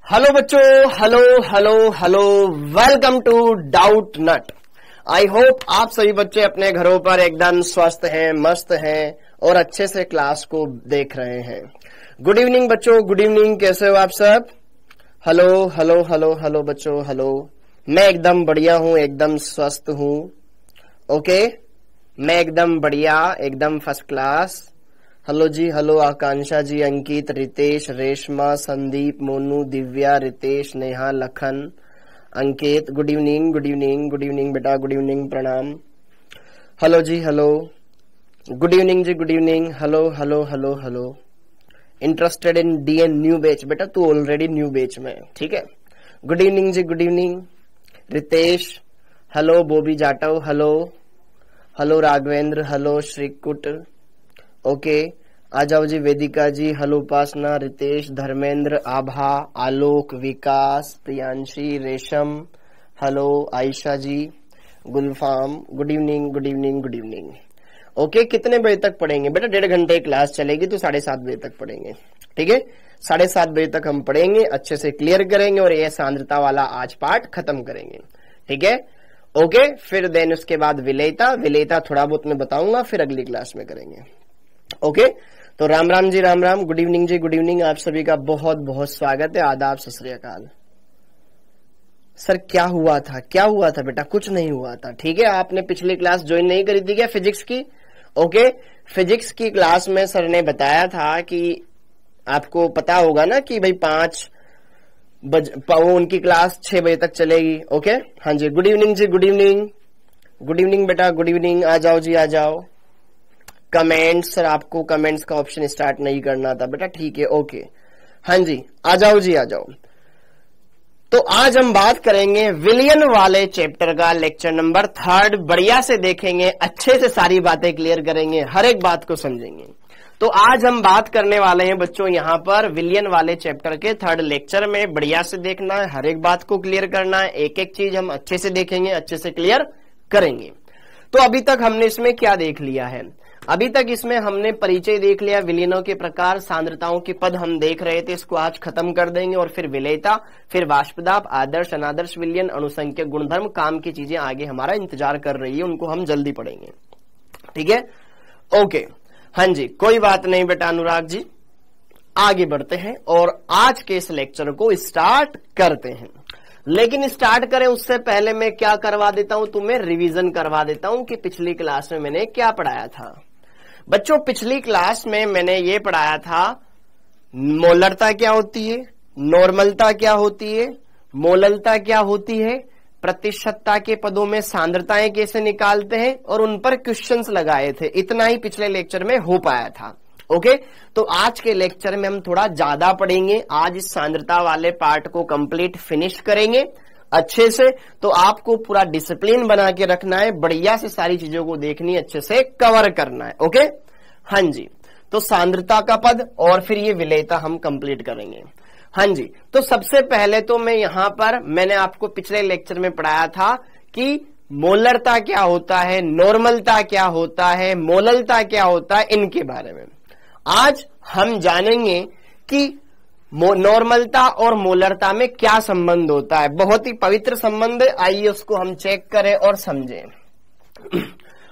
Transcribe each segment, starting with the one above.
Hello बच्चों, hello hello hello, welcome to Doubtnut. I hope आप सभी बच्चे अपने घरों पर एकदम स्वस्थ हैं, मस्त हैं और अच्छे से क्लास को देख रहे हैं। गुड इवनिंग बच्चों, गुड इवनिंग। कैसे हो आप सब? हेलो हेलो हेलो हेलो बच्चों, हेलो। मैं एकदम बढ़िया हूं, एकदम स्वस्थ हूं। ओके, मैं एकदम बढ़िया, एकदम फर्स्ट क्लास। हेलो जी, hello Akanksha ji, Ankit, Ritesh, Reshma, Sandeep, Monu, Divya, Ritesh, Neha, Lakhan, Ankit. Good evening, good evening, good evening बेटा, गुड इवनिंग, प्रणाम। हेलो जी, हेलो, गुड इवनिंग जी, good evening. Hello hello hello hello. Interested in the new batch? बेटा तू ऑलरेडी न्यू बैच में, ठीक है। गुड इवनिंग जी, good evening. Ritesh hello, Bobby Jatav hello, hello Raghavendra, hello श्रीकुट। Okay, आ जाओ जी। Vedika ji hello, Upasana, Ritesh, Dharmendra, Abha, Alok, Vikas, Priyanshi, Resham hello, Ayesha ji, Gulfam. Good evening, good evening, good evening. Okay, कितने बजे तक पढ़ेंगे बेटा? 1.5 घंटे क्लास चलेगी तो 7:30 बजे तक पढ़ेंगे, ठीक है। 7:30 बजे तक हम पढ़ेंगे, अच्छे से क्लियर करेंगे और ये सांद्रता वाला आज पार्ट खत्म करेंगे, ठीक है। ओके, फिर देन उसके बाद विलेयता थोड़ा बहुत मैं बताऊंगा, फिर अगली क्लास में करेंगे। ओके, तो राम राम जी, राम राम। गुड इवनिंग जी, गुड इवनिंग। आप सभी का बहुत बहुत स्वागत है, आदाब, सत श्री अकाल। सर क्या हुआ था, क्या हुआ था बेटा? कुछ नहीं हुआ था, ठीक है। आपने पिछली क्लास ज्वाइन नहीं करी थी क्या फिजिक्स की? ओके, फिजिक्स की क्लास में सर ने बताया था कि आपको पता होगा ना कि भाई 5 उनकी क्लास 6 बजे तक चलेगी। ओके, हाँ जी। गुड इवनिंग जी, गुड इवनिंग, गुड इवनिंग बेटा, गुड इवनिंग। आ जाओ जी, आ जाओ। कमेंट्स, सर आपको कमेंट्स का ऑप्शन स्टार्ट नहीं करना था बेटा, ठीक है। ओके, हाँ जी, आ जाओ जी, आ जाओ। तो आज हम बात करेंगे विलियन वाले चैप्टर का, लेक्चर नंबर 3 बढ़िया से देखेंगे, अच्छे से सारी बातें क्लियर करेंगे, हर एक बात को समझेंगे। तो आज हम बात करने वाले हैं बच्चों यहाँ पर विलियन वाले चैप्टर के 3rd लेक्चर में। बढ़िया से देखना है, हर एक बात को क्लियर करना है, एक एक चीज हम अच्छे से देखेंगे, अच्छे से क्लियर करेंगे। तो अभी तक हमने इसमें क्या देख लिया है? अभी तक इसमें हमने परिचय देख लिया, विलियनों के प्रकार, सांद्रताओं के पद हम देख रहे थे, इसको आज खत्म कर देंगे। और फिर विलेयता, फिर वाष्पदाब, आदर्श, अनादर्श विलयन, अणुसंख्यक गुणधर्म, काम की चीजें आगे हमारा इंतजार कर रही है, उनको हम जल्दी पढ़ेंगे, ठीक है। ओके, हाँ जी, कोई बात नहीं बेटा अनुराग जी, आगे बढ़ते हैं और आज के इस लेक्चर को स्टार्ट करते हैं। लेकिन स्टार्ट करें उससे पहले मैं क्या करवा देता हूं, तुम्हें रिवीजन करवा देता हूं कि पिछली क्लास में मैंने क्या पढ़ाया था। बच्चों पिछली क्लास में मैंने ये पढ़ाया था मोलरता क्या होती है, नॉर्मलता क्या होती है, मोललता क्या होती है, प्रतिशतता के पदों में सांद्रताएं कैसे निकालते हैं, और उन पर क्वेश्चंस लगाए थे। इतना ही पिछले लेक्चर में हो पाया था। ओके, तो आज के लेक्चर में हम थोड़ा ज्यादा पढ़ेंगे। आज इस सांद्रता वाले पार्ट को कंप्लीट फिनिश करेंगे अच्छे से। तो आपको पूरा डिसिप्लिन बना के रखना है, बढ़िया से सारी चीजों को देखनी, अच्छे से कवर करना है। ओके, हाँ जी। तो सांद्रता का पद और फिर ये विलेयता हम कंप्लीट करेंगे। हाँ जी, तो सबसे पहले तो मैं यहां पर मैंने आपको पिछले लेक्चर में पढ़ाया था कि मोलरता क्या होता है, नॉर्मलता क्या होता है, मोललता क्या होता है, इनके बारे में आज हम जानेंगे कि नॉर्मलता और मोलरता में क्या संबंध होता है। बहुत ही पवित्र संबंध है, आइए उसको हम चेक करें और समझें।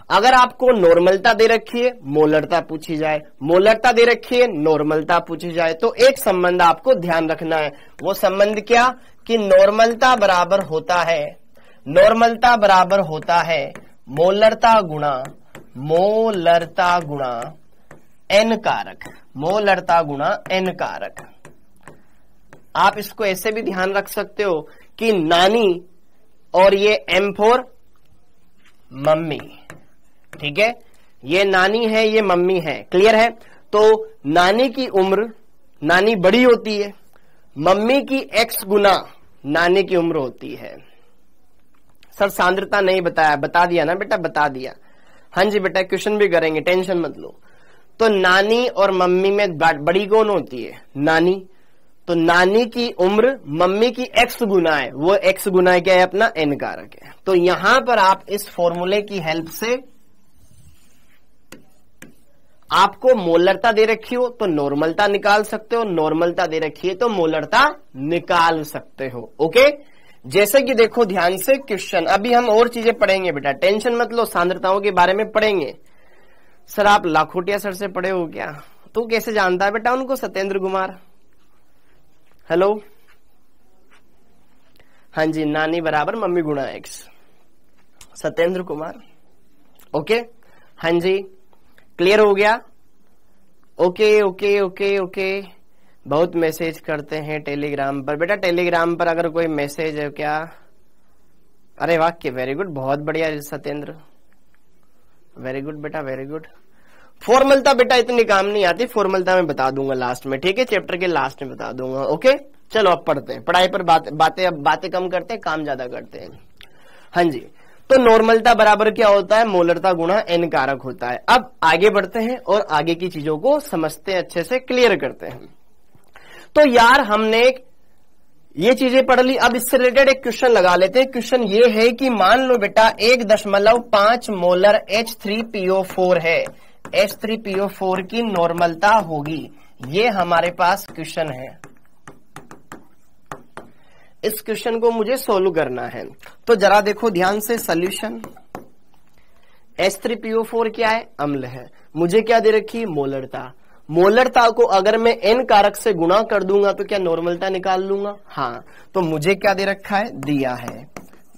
अगर आपको नॉर्मलता दे रखी है, मोलरता पूछी जाए, मोलरता दे रखी है, नॉर्मलता पूछी जाए, तो एक संबंध आपको ध्यान रखना है। वो संबंध क्या कि नॉर्मलता बराबर होता है, नॉर्मलता बराबर होता है मोलरता गुणा एन कारक, मोलरता गुणा एन कारक। आप इसको ऐसे भी ध्यान रख सकते हो कि नानी और ये M4 मम्मी, ठीक है। ये नानी है, ये मम्मी है, क्लियर है। तो नानी की उम्र, नानी बड़ी होती है, मम्मी की X गुना नानी की उम्र होती है। सर सांद्रता नहीं बताया, बता दिया ना बेटा, बता दिया। हाँ जी बेटा, क्वेश्चन भी करेंगे, टेंशन मत लो। तो नानी और मम्मी में बड़ी कौन होती है? नानी। तो नानी की उम्र मम्मी की X गुना है, वो X गुना क्या है? अपना N कारक है। तो यहां पर आप इस फॉर्मूले की हेल्प से आपको मोलरता दे रखी हो तो नॉर्मलता निकाल सकते हो, नॉर्मलता दे रखी है तो मोलरता निकाल सकते हो। ओके, जैसे कि देखो ध्यान से क्वेश्चन, अभी हम और चीजें पढ़ेंगे बेटा, टेंशन मत लो, सांद्रताओं के बारे में पढ़ेंगे। सर आप लाखोटिया सर से पढ़े हो क्या? तू कैसे जानता है बेटा उनको? सत्येंद्र कुमार, हेलो, हाँ जी, नानी बराबर मम्मी गुणा एक्स, सत्येंद्र कुमार। ओके, हाँ जी, क्लियर हो गया? Okay okay okay okay. बहुत मैसेज करते हैं टेलीग्राम पर बेटा, टेलीग्राम पर अगर कोई मैसेज है क्या? अरे वाह, वेरी गुड, बहुत बढ़िया सत्येंद्र, वेरी गुड बेटा, वेरी गुड। फॉर्मलता बेटा इतनी काम नहीं आती, फॉर्मलता मैं बता दूंगा लास्ट में, ठीक है, चैप्टर के लास्ट में बता दूंगा। ओके, चलो अब पढ़ते हैं, पढ़ाई पर बातें कम करते हैं, काम ज्यादा करते हैं। हाँ जी, तो नॉर्मलता बराबर क्या होता है? मोलरता गुणा एन कारक होता है। अब आगे बढ़ते हैं और आगे की चीजों को समझते हैं, अच्छे से क्लियर करते हैं। तो यार हमने ये चीजें पढ़ ली, अब इससे रिलेटेड एक क्वेश्चन लगा लेते हैं। क्वेश्चन ये है कि मान लो बेटा 1.5 मोलर H3PO4 है, H3PO4 की नॉर्मलता होगी, ये हमारे पास क्वेश्चन है। इस क्वेश्चन को मुझे सोल्व करना है, तो जरा देखो ध्यान से सॉल्यूशन। H3PO4 क्या है? अम्ल है। मुझे क्या दे रखी है? मोलरता। मोलरता को अगर मैं एन कारक से गुणा कर दूंगा तो क्या नॉर्मलता निकाल लूंगा? हाँ, तो मुझे क्या दे रखा है? दिया है,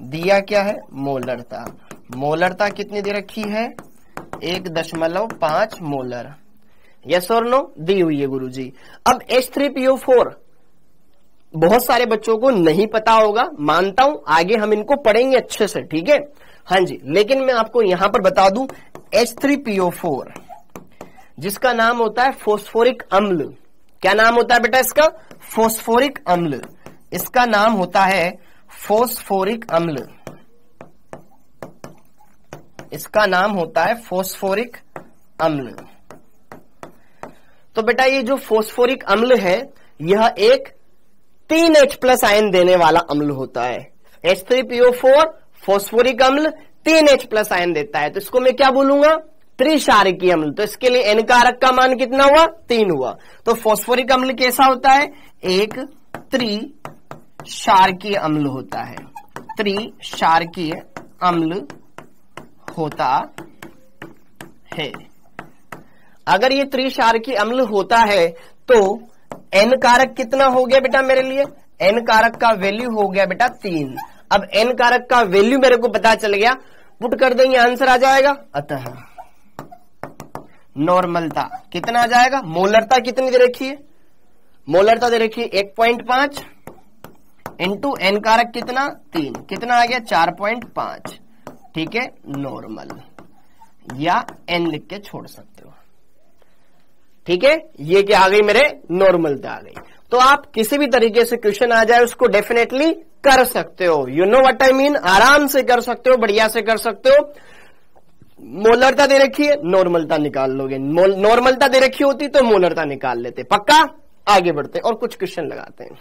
दिया क्या है? मोलरता। मोलरता कितनी दे रखी है? 1.5 मोलर। यस और नो? दी हुई है गुरुजी। अब H3PO4 बहुत सारे बच्चों को नहीं पता होगा, मानता हूं, आगे हम इनको पढ़ेंगे अच्छे से, ठीक है, हाँ जी, लेकिन मैं आपको यहां पर बता दूं H3PO4 जिसका नाम होता है फोस्फोरिक अम्ल। क्या नाम होता है बेटा इसका? फोस्फोरिक अम्ल। इसका नाम होता है फोस्फोरिक अम्ल। इसका नाम होता है फोस्फोरिक अम्ल। तो बेटा ये जो फोस्फोरिक अम्ल है यह एक 3H+ आयन देने वाला अम्ल होता है। H3PO4 फोस्फोरिक अम्ल 3H+ आयन देता है, तो इसको मैं क्या बोलूंगा? त्रिक्षारकीय अम्ल। तो इसके लिए एन कारक का मान कितना हुआ? 3 हुआ। तो फोस्फोरिक अम्ल कैसा होता है? एक त्रिक्षारकीय अम्ल होता है, त्रिक्षारकीय अम्ल होता है। अगर ये त्रिक्षारकीय अम्ल होता है तो एन कारक कितना हो गया बेटा मेरे लिए? एन कारक का वैल्यू हो गया बेटा 3। अब एन कारक का वैल्यू मेरे को पता चल गया, पुट कर देंगे आंसर आ जाएगा। अतः नॉर्मलता कितना आ जाएगा? मोलरता कितनी दे रखी है? मोलरता दे रखी है 1.5 इंटू एन कारक कितना? 3, कितना आ गया? 4.5, ठीक है, नॉर्मल, या एन लिख के छोड़ सकते हो, ठीक है। ये क्या आ गई मेरे? नॉर्मलता आ गई। तो आप किसी भी तरीके से क्वेश्चन आ जाए उसको डेफिनेटली कर सकते हो, you know what I mean, आराम से कर सकते हो, बढ़िया से कर सकते हो। मोलरता दे रखी है, नॉर्मलता निकाल लोगे, नॉर्मलता दे रखी होती तो मोलरता निकाल लेते। पक्का? आगे बढ़ते और कुछ क्वेश्चन लगाते हैं।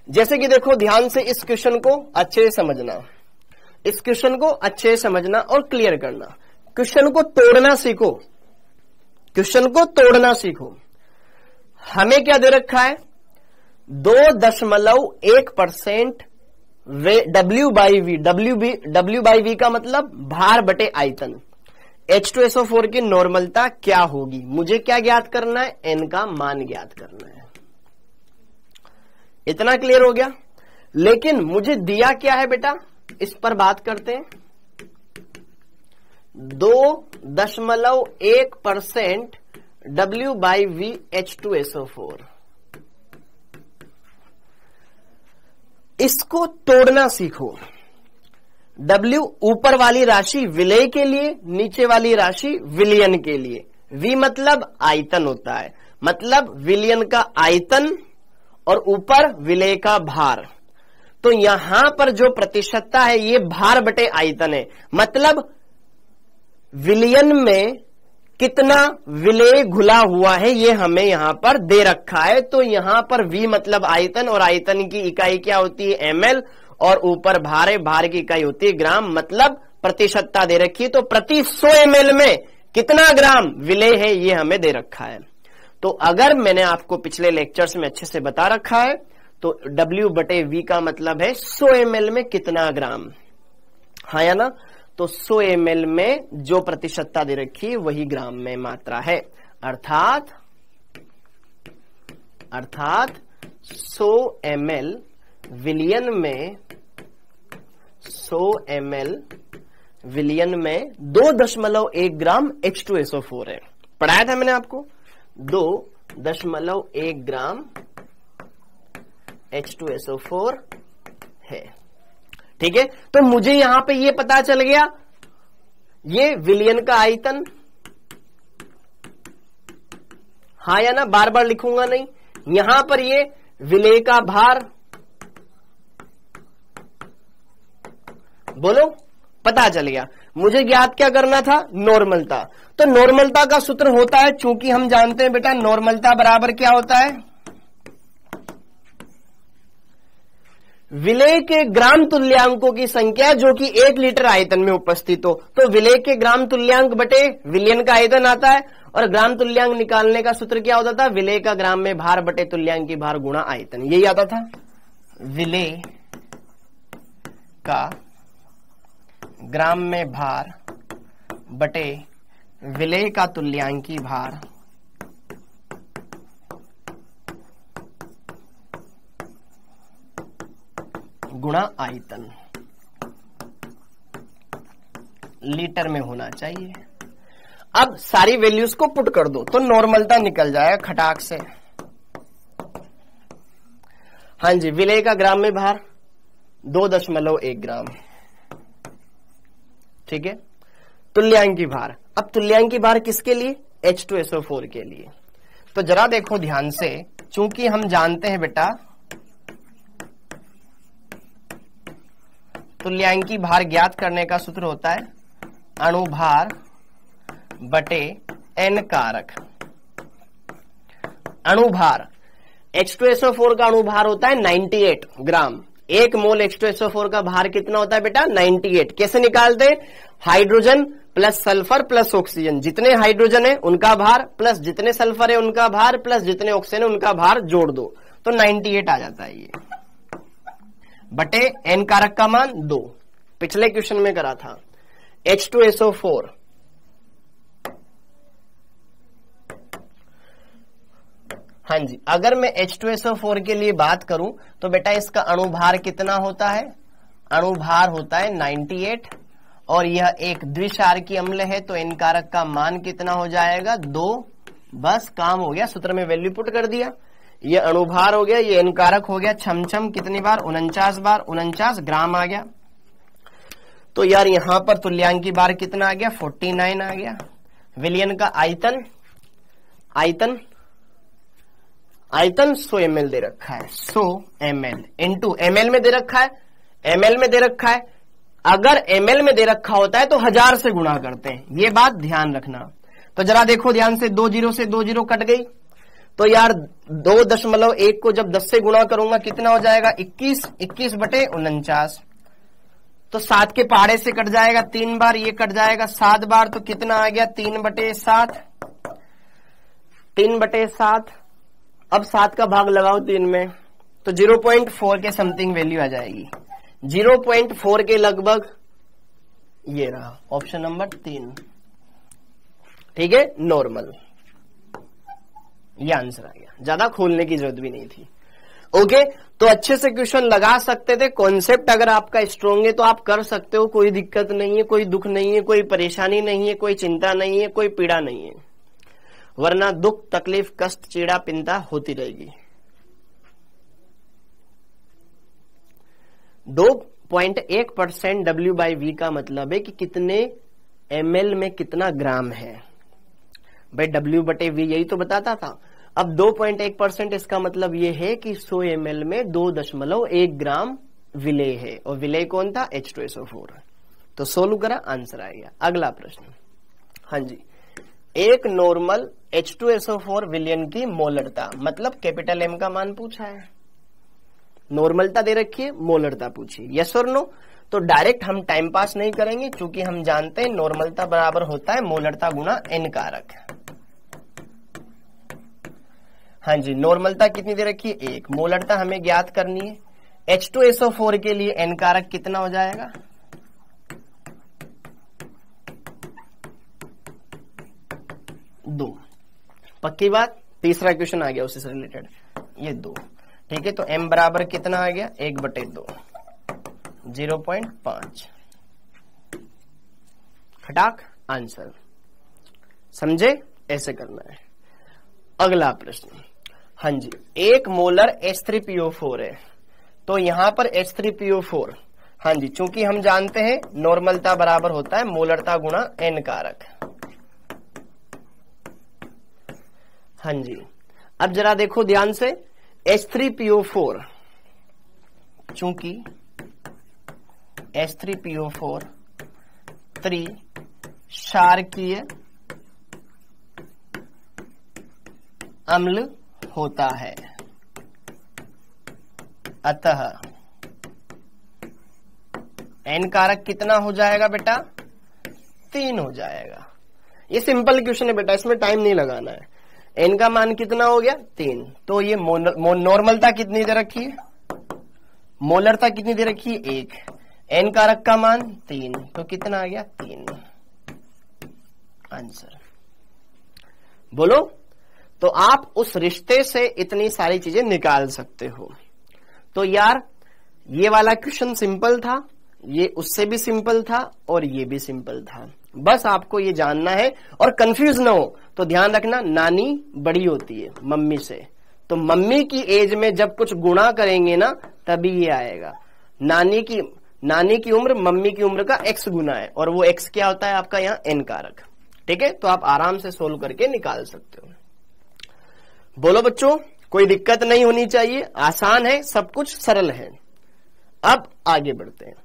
जैसे कि देखो ध्यान से इस क्वेश्चन को अच्छे से समझना, इस क्वेश्चन को अच्छे से समझना और क्लियर करना। क्वेश्चन को तोड़ना सीखो, क्वेश्चन को तोड़ना सीखो। हमें क्या दे रखा है? 2.1% W/V। W/V का मतलब भार बटे आयतन। H2SO4 की नॉर्मलता क्या होगी? मुझे क्या ज्ञात करना है? N का मान ज्ञात करना है। इतना क्लियर हो गया। लेकिन मुझे दिया क्या है बेटा, इस पर बात करते हैं। 2.1% W/V H2SO4। इसको तोड़ना सीखो। W ऊपर वाली राशि विलय के लिए, नीचे वाली राशि विलयन के लिए। V मतलब आयतन होता है, मतलब विलयन का आयतन और ऊपर विलय का भार। तो यहां पर जो प्रतिशतता है ये भार बटे आयतन है, मतलब विलयन में कितना विलय घुला हुआ है ये हमें यहां पर दे रखा है। तो यहां पर V मतलब आयतन, और आयतन की इकाई क्या होती है? ml, और ऊपर भार है, भार की इकाई होती है ग्राम, मतलब प्रतिशतता दे रखी है। तो प्रति 100 ml में कितना ग्राम विलेय है ये हमें दे रखा है। तो अगर मैंने आपको पिछले लेक्चर्स में अच्छे से बता रखा है तो W/V का मतलब है 100 ml में कितना ग्राम, हाँ या ना। तो 100 ml में जो प्रतिशतता दे रखी है वही ग्राम में मात्रा है, अर्थात 100 ml विलियन में 100 ml विलियन में 2.1 ग्राम H2SO4 है। पढ़ाया था मैंने आपको, 2.1 ग्राम H2SO4 है। ठीक है, तो मुझे यहां पे ये पता चल गया, ये विलियन का आयतन, हाँ या ना, बार बार लिखूंगा नहीं। यहां पर ये विलेय का भार, बोलो, पता चल गया। मुझे ज्ञात क्या करना था, नॉर्मलता। तो नॉर्मलता का सूत्र होता है, चूंकि हम जानते हैं बेटा नॉर्मलता बराबर क्या होता है, विलेय के ग्राम तुल्यांकों की संख्या जो कि 1 लीटर आयतन में उपस्थित हो। तो विलेय के ग्राम तुल्यांक बटे विलियन का आयतन आता है, और ग्राम तुल्यांक निकालने का सूत्र क्या होता था, विलेय का ग्राम में भार बटे तुल्यांक की भार गुणा आयतन, यही आता था। विलेय का ग्राम में भार बटे विलेय का तुल्यांकी भार गुणा आयतन लीटर में होना चाहिए। अब सारी वैल्यूज को पुट कर दो तो नॉर्मलता निकल जाएगा खटाक से। हाँ जी, विलेय का ग्राम में भार 2.1 ग्राम, ठीक है। तुल्यांकी भार, अब तुल्यांकी भार किसके लिए, H2SO4 के लिए। तो जरा देखो ध्यान से, चूंकि हम जानते हैं बेटा तुल्यांकी भार ज्ञात करने का सूत्र होता है अणुभार बटे N कारक। अणुभार, H2SO4 का अणुभार होता है 98 ग्राम। 1 मोल H2SO4 का भार कितना होता है बेटा, 98। कैसे निकालते हैं, hydrogen plus sulphur plus oxygen, जितने हाइड्रोजन है उनका भार प्लस जितने सल्फर है उनका भार प्लस जितने ऑक्सीजन है उनका भार जोड़ दो तो 98 आ जाता है ये, बटे N कारक का मान 2। पिछले क्वेश्चन में करा था। H2SO4 हाँ जी, अगर मैं H2SO4 के लिए बात करूं तो बेटा इसका अणुभार कितना होता है, अणुभार होता है 98, और यह एक द्विक्षारकीय अम्ल है तो N कारक का मान कितना हो जाएगा, 2। बस काम हो गया, सूत्र में वैल्यू पुट कर दिया। ये अणुभार हो गया, ये N कारक हो गया, छम कितनी बार, 49 बार, 49 ग्राम आ गया। तो यार यहां पर तुल्यांकी बार कितना आ गया, 49 आ गया। विलियन का आयतन 100 ml दे रखा है, 100 ml इंटू ml में दे रखा है, ml में दे रखा है। अगर ml में दे रखा होता है तो 1000 से गुणा करते हैं, ये बात ध्यान रखना। तो जरा देखो ध्यान से, 2 0 से 2 0 कट गई। तो यार 2.1 को जब 10 से गुणा करूंगा कितना हो जाएगा, 21 बटे 49। तो 7 के पहाड़े से कट जाएगा 3 बार, ये कट जाएगा 7 बार, तो कितना आ गया, 3/7। 3/7। अब 7 का भाग लगाओ 3 में तो 0.4 के समथिंग वैल्यू आ जाएगी, 0.4 के लगभग। ये रहा ऑप्शन नंबर 3, ठीक है, नॉर्मल। ये आंसर आ गया, ज्यादा खोलने की जरूरत भी नहीं थी। ओके, तो अच्छे से क्वेश्चन लगा सकते थे। कॉन्सेप्ट अगर आपका स्ट्रांग है तो आप कर सकते हो, कोई दिक्कत नहीं है, कोई दुख नहीं है, कोई परेशानी नहीं है, कोई चिंता नहीं है, कोई पीड़ा नहीं है, वरना दुख तकलीफ कष्ट चिड़ा पिंता होती रहेगी। 2.1% W/V का मतलब है कि कितने ml में कितना ग्राम है। भाई W/V यही तो बताता था। अब 2.1% इसका मतलब ये है कि 100 ml में 2.1 ग्राम विलेय है, और विलेय कौन था, H2SO4। तो सोल्व करा, आंसर आ गया। अगला प्रश्न, हाँ जी, एक नॉर्मल H2SO4 विलियन की मोलरता, मतलब कैपिटल M का मान पूछा है। नॉर्मलता दे रखी है, मोलरता पूछी, यस और नो। तो डायरेक्ट हम टाइम पास नहीं करेंगे, क्योंकि हम जानते हैं नॉर्मलता बराबर होता है मोलरता गुना एन कारक। हाँ जी, नॉर्मलता कितनी दे रखी है, 1। मोलरता हमें ज्ञात करनी है। H2SO4 के लिए एन कारक कितना हो जाएगा, 2। पक्की बात। तीसरा क्वेश्चन आ गया उसी से रिलेटेड, ये 2। ठीक है, तो m बराबर कितना आ गया, 1/2, 0.5। खटाक आंसर। समझे, ऐसे करना है। अगला प्रश्न, हाँ जी, 1 मोलर H3PO4 है, तो यहां पर H3PO4, हाँ जी, चूंकि हम जानते हैं नॉर्मलता बराबर होता है मोलरता गुना एन कारक। हाँ जी, अब जरा देखो ध्यान से, H3PO4, चूंकि H3PO4 क्षारकीय अम्ल होता है, अतः एन कारक कितना हो जाएगा बेटा, 3 हो जाएगा। ये सिंपल क्वेश्चन है बेटा, इसमें टाइम नहीं लगाना है। एन का मान कितना हो गया, 3। तो ये नॉर्मलता कितनी दे रखी है, मोलरता कितनी दे रखी है, 1। एन कारक का मान 3, तो कितना आ गया, 3। आंसर बोलो। तो आप उस रिश्ते से इतनी सारी चीजें निकाल सकते हो। तो यार ये वाला क्वेश्चन सिंपल था, ये उससे भी सिंपल था, और ये भी सिंपल था। बस आपको ये जानना है, और कंफ्यूज ना हो तो ध्यान रखना, नानी बड़ी होती है मम्मी से, तो मम्मी की एज में जब कुछ गुणा करेंगे ना तभी ये आएगा। नानी की उम्र मम्मी की उम्र का x गुना है, और वो x क्या होता है आपका यहाँ n कारक। ठीक है, तो आप आराम से सोल्व करके निकाल सकते हो। बोलो बच्चों, कोई दिक्कत नहीं होनी चाहिए, आसान है, सब कुछ सरल है। अब आगे बढ़ते हैं।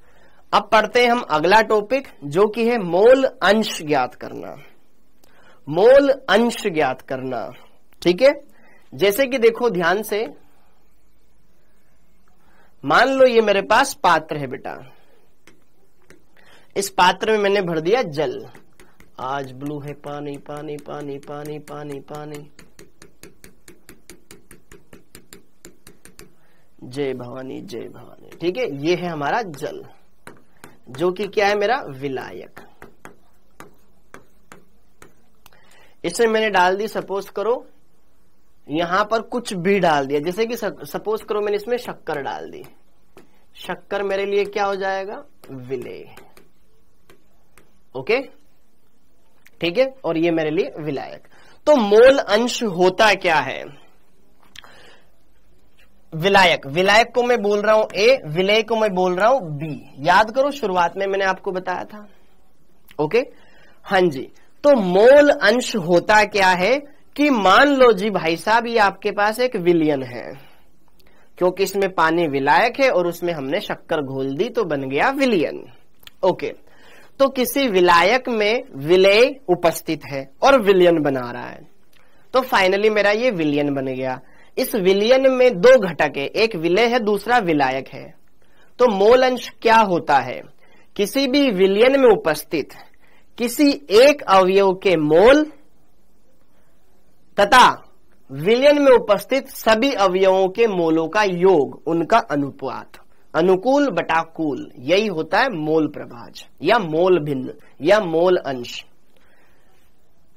अब पढ़ते हैं हम अगला टॉपिक, जो कि है मोल अंश ज्ञात करना। मोल अंश ज्ञात करना, ठीक है। जैसे कि देखो ध्यान से, मान लो ये मेरे पास पात्र है बेटा, इस पात्र में मैंने भर दिया जल। आज ब्लू है, पानी पानी पानी पानी पानी पानी, जय भवानी जय भवानी। ठीक है, ये है हमारा जल, जो कि क्या है मेरा विलायक। इसमें मैंने डाल दी, सपोज करो यहां पर कुछ भी डाल दिया, जैसे कि सपोज करो मैंने इसमें शक्कर डाल दी। शक्कर मेरे लिए क्या हो जाएगा, विलेय। ओके, ठीक है, और ये मेरे लिए विलायक। तो मोल अंश होता क्या है, विलायक। विलायक को मैं बोल रहा हूं ए, विलेय को मैं बोल रहा हूं बी। याद करो, शुरुआत में मैंने आपको बताया था। ओके, हाँ जी। तो मोल अंश होता क्या है कि मान लो जी भाई साहब, ये आपके पास एक विलयन है, क्योंकि इसमें पानी विलायक है और उसमें हमने शक्कर घोल दी तो बन गया विलयन। ओके, तो किसी विलायक में विलेय उपस्थित है और विलयन बना रहा है, तो फाइनली मेरा ये विलयन बन गया। इस विलयन में 2 घटक है, एक विलेय है, दूसरा विलायक है। तो मोल अंश क्या होता है, किसी भी विलयन में उपस्थित किसी एक अवयव के मोल तथा विलयन में उपस्थित सभी अवयवों के मोलों का योग, उनका अनुपात, अनुकूल बटा कूल, यही होता है मोल प्रभाज या मोल भिन्न या मोल अंश।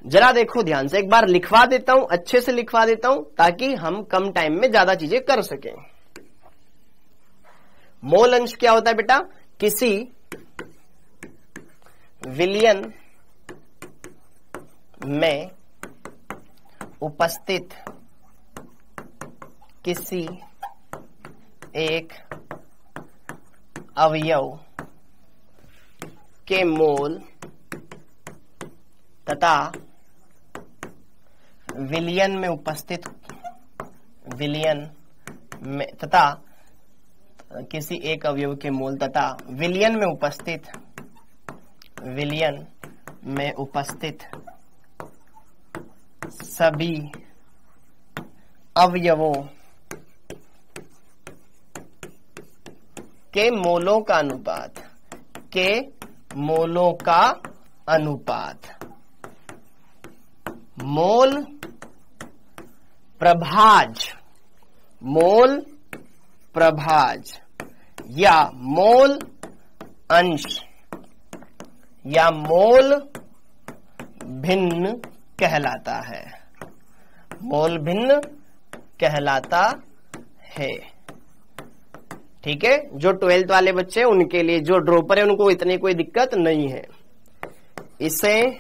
जरा देखो ध्यान से, एक बार लिखवा देता हूं, अच्छे से लिखवा देता हूं, ताकि हम कम टाइम में ज्यादा चीजें कर सकें। मोल अंश क्या होता है बेटा, किसी विलयन में उपस्थित किसी एक अवयव के मोल तथा विलयन में उपस्थित तथा किसी एक अवयव के मोल तथा विलयन में उपस्थित सभी अवयवों के मोलों का अनुपात, के मोलों का अनुपात, मोल प्रभाज, मोल प्रभाज या मोल अंश या मोल भिन्न कहलाता है, मोल भिन्न कहलाता है। ठीक है, जो 12th वाले बच्चे हैं उनके लिए, जो ड्रॉपर है उनको इतनी कोई दिक्कत नहीं है। इसे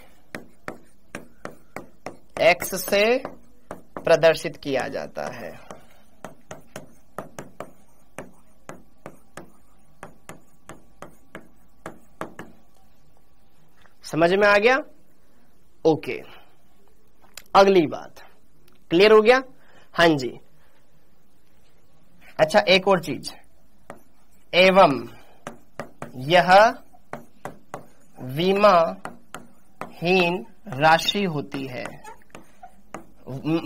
x से प्रदर्शित किया जाता है। समझ में आ गया? ओके, अगली बात क्लियर हो गया? हाँ जी। अच्छा, एक और चीज, एवं यह विमाहीन राशि होती है,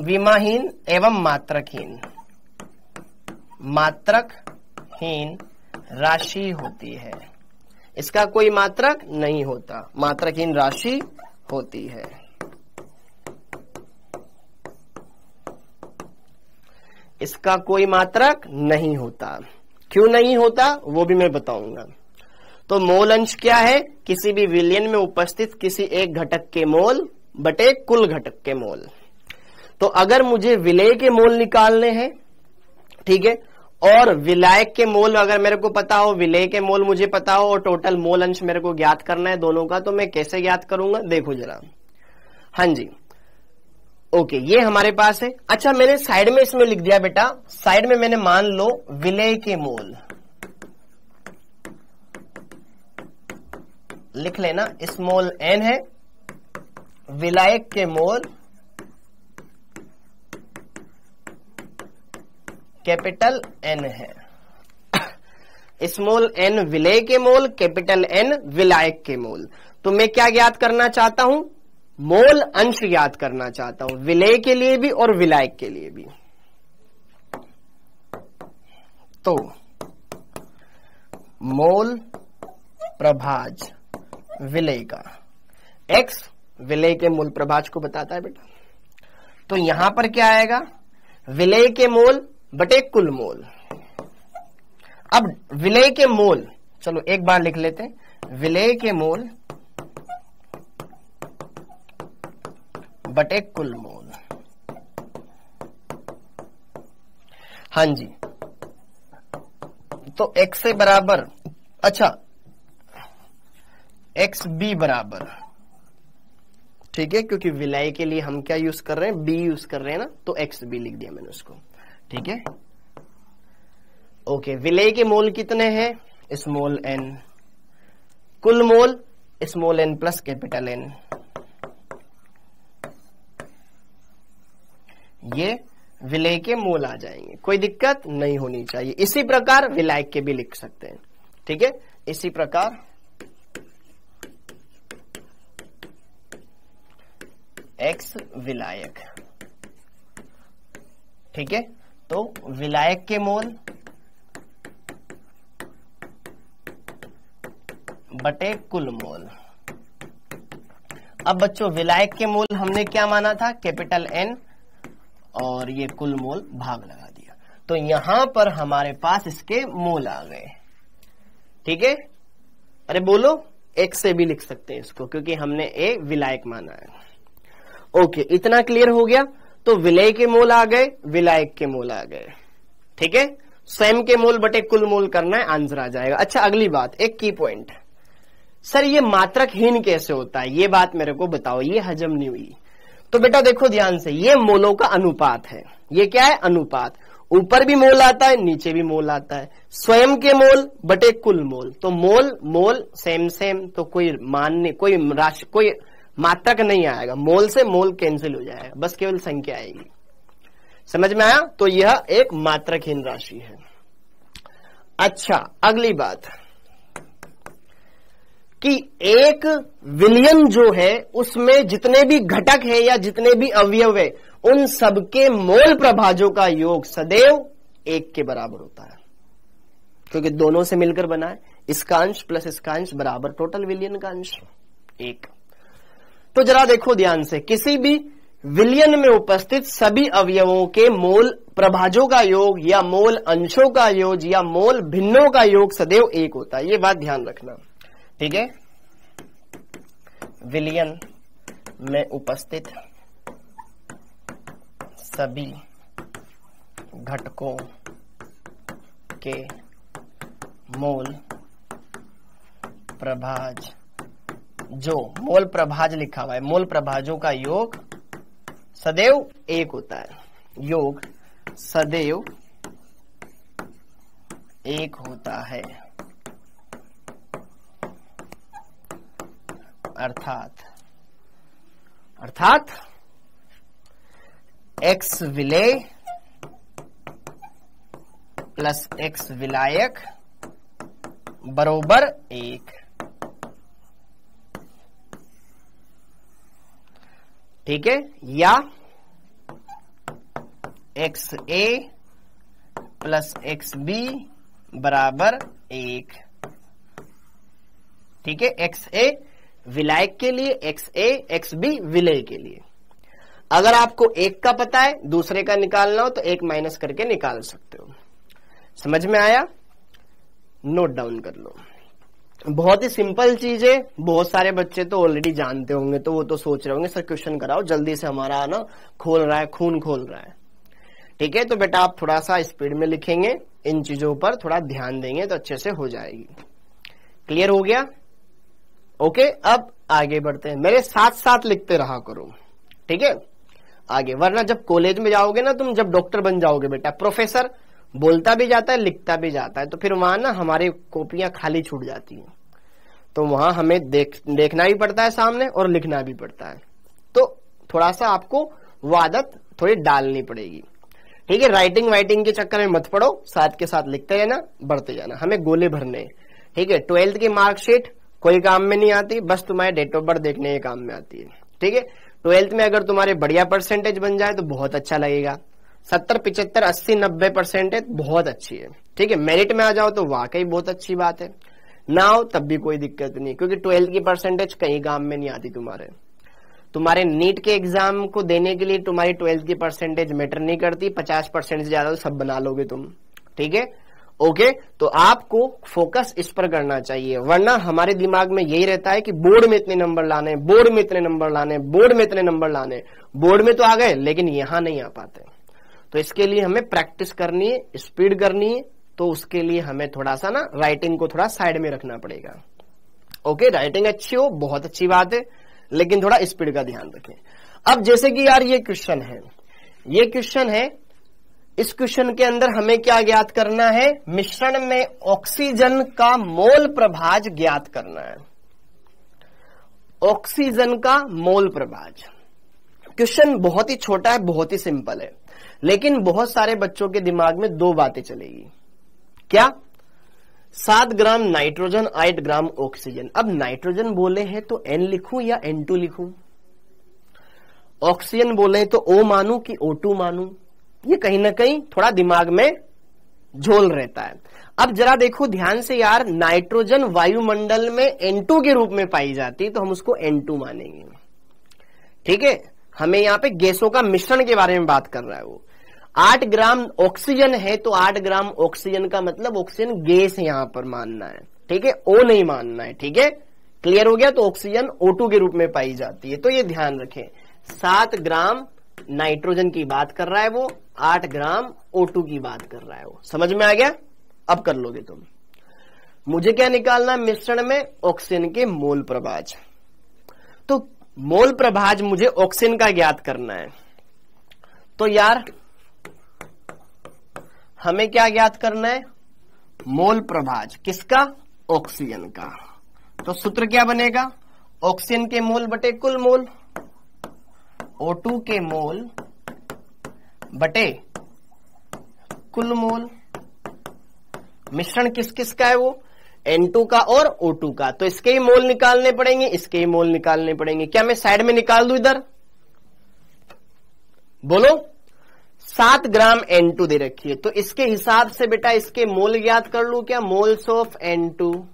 विमाहीन एवं मात्रकहीन, मात्रकहीन राशि होती है। इसका कोई मात्रक नहीं होता, मात्रकहीन राशि होती है। इसका कोई मात्रक नहीं होता। क्यों नहीं होता वो भी मैं बताऊंगा। तो मोल अंश क्या है? किसी भी विलयन में उपस्थित किसी एक घटक के मोल बटे कुल घटक के मोल। तो अगर मुझे विलेय के मोल निकालने हैं, ठीक है, और विलायक के मोल अगर मेरे को पता हो, विलेय के मोल मुझे पता हो और टोटल मोल अंश मेरे को ज्ञात करना है दोनों का, तो मैं कैसे ज्ञात करूंगा? देखो जरा। हाँ जी, ओके, ये हमारे पास है। अच्छा, मैंने साइड में इसमें लिख दिया बेटा, साइड में मैंने मान लो विलेय के मोल लिख लेना, स्मॉल n है, विलायक के मोल कैपिटल N है। स्मॉल n विलेय के मोल, कैपिटल N विलायक के मोल। तो मैं क्या ज्ञात करना चाहता हूं? मोल अंश ज्ञात करना चाहता हूं, विलेय के लिए भी और विलायक के लिए भी। तो मोल प्रभाज विलेय का, x विलेय के मोल प्रभाज को बताता है बेटा। तो यहां पर क्या आएगा? विलेय के मोल बटे कुल मोल। अब विलेय के मोल, चलो एक बार लिख लेते हैं, विलेय के मोल बटे कुल मोल। हाँ जी, तो x से बराबर, अच्छा एक्स बी बराबर, ठीक है, क्योंकि विलय के लिए हम क्या यूज कर रहे हैं? बी यूज कर रहे हैं ना, तो एक्स बी लिख दिया मैंने उसको। ठीक है, ओके, विलय के मोल कितने हैं? स्मॉल n, कुल mole small n plus capital N। ये विलय के मोल आ जाएंगे, कोई दिक्कत नहीं होनी चाहिए। इसी प्रकार विलायक के भी लिख सकते हैं। ठीक है, इसी प्रकार x विलायक। ठीक है, तो विलायक के मोल बटे कुल मोल। अब बच्चों विलायक के मोल हमने क्या माना था? कैपिटल N, और ये कुल मोल भाग लगा दिया, तो यहां पर हमारे पास इसके मोल आ गए। ठीक है, अरे बोलो, एक से भी लिख सकते हैं इसको, क्योंकि हमने ए विलायक माना है। ओके, इतना क्लियर हो गया। तो विलय के मोल आ गए, विलायक के मोल आ गए। ठीक है, स्वयं के मोल बटे कुल मोल करना है, आंसर आ जाएगा। अच्छा, अगली बात, एक की पॉइंट, सर ये मात्रकहीन कैसे होता है? ये बात मेरे को बताओ, ये हजम नहीं हुई। तो बेटा देखो ध्यान से, ये मोलों का अनुपात है। ये क्या है? अनुपात। ऊपर भी मोल आता है, नीचे भी मोल आता है। स्वयं के मोल बटे कुल मोल, तो मोल मोल सेम सेम, तो कोई मान नहीं, कोई राशि, कोई मात्रक नहीं आएगा। मोल से मोल कैंसिल हो जाएगा, बस केवल संख्या आएगी। समझ में आया? तो यह एक मात्रकहीन राशि है। अच्छा, अगली बात कि एक विलयन जो है उसमें जितने भी घटक है या जितने भी अवयव है, उन सबके मोल प्रभाजों का योग सदैव 1 के बराबर होता है। क्योंकि दोनों से मिलकर बना है। इसका अंश प्लस इसका अंश बराबर टोटल विलयन का अंश 1। तो जरा देखो ध्यान से, किसी भी विलयन में उपस्थित सभी अवयवों के मोल प्रभाजों का योग या मोल अंशों का योग या मोल भिन्नों का योग सदैव 1 होता है। ये बात ध्यान रखना, ठीक है। विलयन में उपस्थित सभी घटकों के मोल प्रभाज, जो मोल प्रभाज लिखा हुआ है, मोल प्रभाजों का योग सदैव 1 होता है। योग सदैव 1 होता है, अर्थात x विलेय प्लस x विलायक बरोबर 1। ठीक है, या XA प्लस XB बराबर 1। ठीक है, XA विलायक के लिए, XA XB विलेय के लिए। अगर आपको एक का पता है, दूसरे का निकालना हो तो 1 माइनस करके निकाल सकते हो। समझ में आया? नोट डाउन कर लो। बहुत ही सिंपल चीज है, बहुत सारे बच्चे तो ऑलरेडी जानते होंगे, तो वो तो सोच रहे होंगे सर क्वेश्चन कराओ जल्दी से, हमारा ना खोल रहा है, खून खोल रहा है। ठीक है, तो बेटा आप थोड़ा सा स्पीड में लिखेंगे, इन चीजों पर थोड़ा ध्यान देंगे तो अच्छे से हो जाएगी। क्लियर हो गया? ओके, अब आगे बढ़ते हैं। मेरे साथ साथ लिखते रहा करो, ठीक है आगे, वरना जब कॉलेज में जाओगे ना तुम, जब डॉक्टर बन जाओगे बेटा, प्रोफेसर बोलता भी जाता है लिखता भी जाता है, तो फिर वहां ना हमारी कॉपियां खाली छूट जाती हैं, तो वहां हमें देखना भी पड़ता है सामने और लिखना भी पड़ता है, तो थोड़ा सा आपको वो आदत थोड़ी डालनी पड़ेगी। ठीक है, राइटिंग वाइटिंग के चक्कर में मत पड़ो, साथ के साथ लिखते रहना, बढ़ते जाना, हमें गोले भरने। ठीक है, 12th की मार्कशीट कोई काम में नहीं आती, बस तुम्हारे डेट ऑफ बर्थ देखने के काम में आती है। ठीक है, 12th में अगर तुम्हारे बढ़िया परसेंटेज बन जाए तो बहुत अच्छा लगेगा, 70, 75, 80, 90% बहुत अच्छी है। ठीक है, मेरिट में आ जाओ तो वाकई बहुत अच्छी बात है, ना हो तब भी कोई दिक्कत नहीं, क्योंकि 12th की परसेंटेज कहीं काम में नहीं आती। तुम्हारे नीट के एग्जाम को देने के लिए तुम्हारी 12th की परसेंटेज मैटर नहीं करती, 50% से ज्यादा तो सब बना लोगे तुम। ठीक है, ओके, तो आपको फोकस इस पर करना चाहिए, वरना हमारे दिमाग में यही रहता है कि बोर्ड में इतने नंबर लाने, बोर्ड में इतने नंबर लाने, बोर्ड में इतने नंबर लाने, बोर्ड में तो आ गए लेकिन यहां नहीं आ पाते। तो इसके लिए हमें प्रैक्टिस करनी है, स्पीड करनी है, तो उसके लिए हमें थोड़ा सा ना राइटिंग को थोड़ा साइड में रखना पड़ेगा। ओके, राइटिंग अच्छी हो बहुत अच्छी बात है, लेकिन थोड़ा स्पीड का ध्यान रखें। अब जैसे कि यार ये क्वेश्चन है, इस क्वेश्चन के अंदर हमें क्या ज्ञात करना है? मिश्रण में ऑक्सीजन का मोल प्रभाज ज्ञात करना है। ऑक्सीजन का मोल प्रभाज। क्वेश्चन बहुत ही छोटा है, बहुत ही सिंपल है, लेकिन बहुत सारे बच्चों के दिमाग में 2 बातें चलेगी। क्या? 7 ग्राम नाइट्रोजन, 8 ग्राम ऑक्सीजन। अब नाइट्रोजन बोले हैं तो N लिखूं या N2 लिखूं? ऑक्सीजन बोले तो O मानूं कि O2 मानूं? ये कहीं ना कहीं थोड़ा दिमाग में झोल रहता है। अब जरा देखो ध्यान से यार, नाइट्रोजन वायुमंडल में N2 के रूप में पाई जाती है तो हम उसको N2 मानेंगे। ठीक है, हमें यहाँ पे गैसों का मिश्रण के बारे में बात कर रहा है वो। 8 ग्राम ऑक्सीजन है तो 8 ग्राम ऑक्सीजन का मतलब ऑक्सीजन गैस यहां पर मानना है। ठीक है, O नहीं मानना है। ठीक है, क्लियर हो गया? तो ऑक्सीजन O2 के रूप में पाई जाती है, तो ये ध्यान रखें। 7 ग्राम नाइट्रोजन की बात कर रहा है वो, 8 ग्राम O2 की बात कर रहा है वो। समझ में आ गया? अब कर लोगे तुम। मुझे क्या निकालना? मिश्रण में ऑक्सीजन के मोल प्रभाज। तो मोल प्रभाज मुझे ऑक्सीजन का ज्ञात करना है, तो यार हमें क्या ज्ञात करना है? मोल प्रभाज किसका? ऑक्सीजन का। तो सूत्र क्या बनेगा? ऑक्सीजन के मोल बटे कुल मोल, O2 के मोल बटे कुल मोल। मिश्रण किस किस का है वो? N2 का और O2 का। तो इसके ही मोल निकालने पड़ेंगे, इसके ही मोल निकालने पड़ेंगे। क्या मैं साइड में निकाल दूं इधर? बोलो, 7 ग्राम N2 दे रखी है, तो इसके हिसाब से बेटा इसके मोल ज्ञात कर लू क्या? मोल्स ऑफ N2,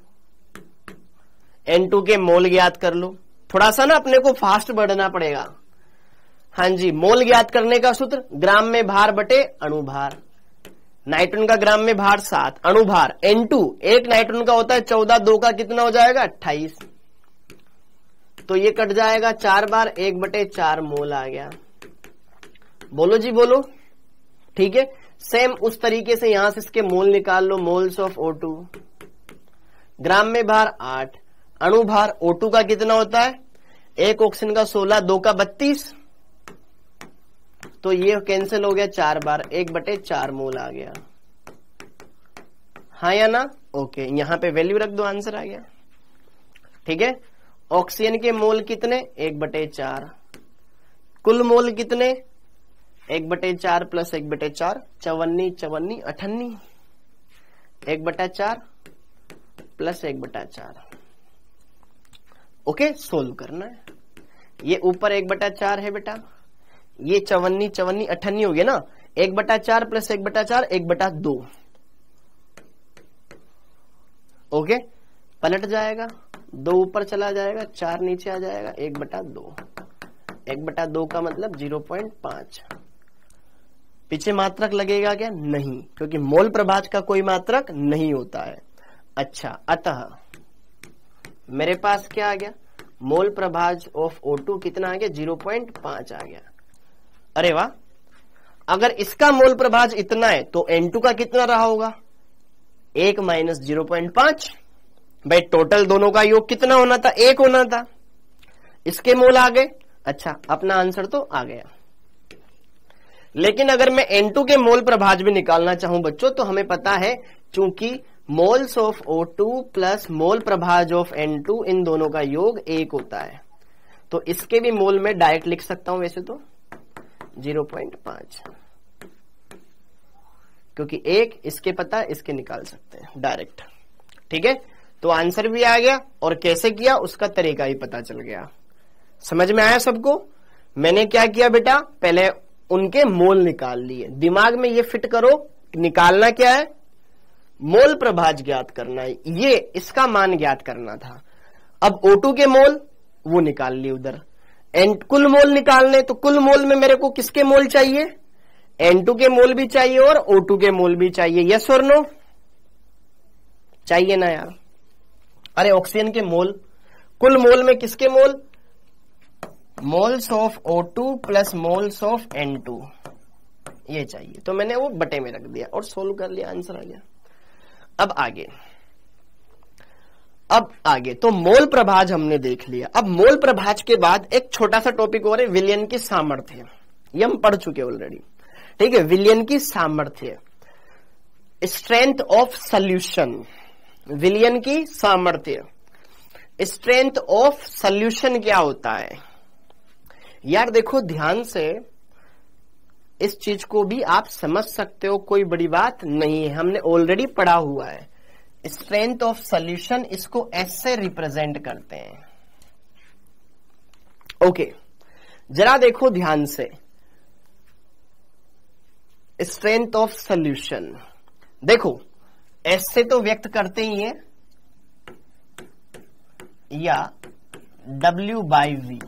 N2 के मोल ज्ञात कर लो। थोड़ा सा ना अपने को फास्ट बढ़ना पड़ेगा। हाँ जी, मोल ज्ञात करने का सूत्र ग्राम में भार बटे अणुभार। नाइट्रोजन का ग्राम में भार 7, अणुभार N2, एक नाइट्रोजन का होता है 14, 2 का कितना हो जाएगा? 28। तो ये कट जाएगा 4 बार, 1/4 मोल आ गया। बोलो जी बोलो, ठीक है। सेम उस तरीके से यहां से इसके मोल निकाल लो। मोल्स ऑफ O2, ग्राम में भार 8, अणुभार O2 का कितना होता है? एक ऑक्सीजन का 16, 2 का 32, तो ये कैंसिल हो गया 4 बार, 1/4 मोल आ गया। हाँ या ना? ओके, यहां पे वैल्यू रख दो, आंसर आ गया। ठीक है, ऑक्सीजन के मोल कितने? 1/4। कुल मोल कितने? 1/4 प्लस 1/4, 54, 54, 58, 1/4 प्लस 1/4। ओके, सोल्व करना है। ये ऊपर 1/4 है बेटा, ये 54, 54, 58 हो गया ना। 1/4 प्लस 1/4, 1/2। ओके, पलट जाएगा, 2 ऊपर चला जाएगा, 4 नीचे आ जाएगा, 1/2। 1/2 का मतलब 0.5। पीछे मात्रक लगेगा क्या? नहीं, क्योंकि मोल प्रभाज का कोई मात्रक नहीं होता है। अच्छा, अतः मेरे पास क्या आ गया? मोल प्रभाज ऑफ O2 कितना आ गया? 0.5 आ गया। अरे वाह, अगर इसका मोल प्रभाज इतना है तो N2 का कितना रहा होगा? 1 माइनस 0.5। भाई टोटल दोनों का योग कितना होना था? 1 होना था। इसके मोल आ गए। अच्छा, अपना आंसर तो आ गया। लेकिन अगर मैं N2 के मोल प्रभाज भी निकालना चाहूं बच्चों, तो हमें पता है चूंकि moles of O2 plus mole प्रभाज ऑफ N2, इन दोनों का योग 1 होता है। तो इसके भी मोल में डायरेक्ट लिख सकता हूं वैसे तो 0.5, क्योंकि 1 इसके पता है, इसके निकाल सकते हैं डायरेक्ट। ठीक है, तो आंसर भी आ गया, और कैसे किया उसका तरीका ही पता चल गया। समझ में आया सबको? मैंने क्या किया बेटा? पहले उनके मोल निकाल लिए। दिमाग में ये फिट करो, निकालना क्या है? मोल प्रभाज ज्ञात करना है, ये इसका मान ज्ञात करना था। अब O2 के मोल वो निकाल लिए उधर। कुल मोल निकालने, तो कुल मोल में मेरे को किसके मोल चाहिए? N2 के मोल भी चाहिए और O2 के मोल भी चाहिए। यस और नो? चाहिए ना यार? अरे ऑक्सीजन के मोल, कुल मोल में किसके mole? Moles of O2 plus moles of N2, ये चाहिए। तो मैंने वो बटे में रख दिया और सोल्व कर लिया, आंसर आ गया। अब आगे तो मोल प्रभाज हमने देख लिया। अब मोल प्रभाज के बाद एक छोटा सा टॉपिक और है, विलयन की सामर्थ्य। ये हम पढ़ चुके ऑलरेडी। ठीक है, विलयन की सामर्थ्य, स्ट्रेंथ ऑफ सॉल्यूशन। विलयन की सामर्थ्य, स्ट्रेंथ ऑफ सॉल्यूशन क्या होता है यार? देखो ध्यान से, इस चीज को भी आप समझ सकते हो, कोई बड़ी बात नहीं है, हमने ऑलरेडी पढ़ा हुआ है। स्ट्रेंथ ऑफ सॉल्यूशन, इसको ऐसे रिप्रेजेंट करते हैं। ओके, जरा देखो ध्यान से, स्ट्रेंथ ऑफ सॉल्यूशन देखो ऐसे तो व्यक्त करते ही है, या W/V।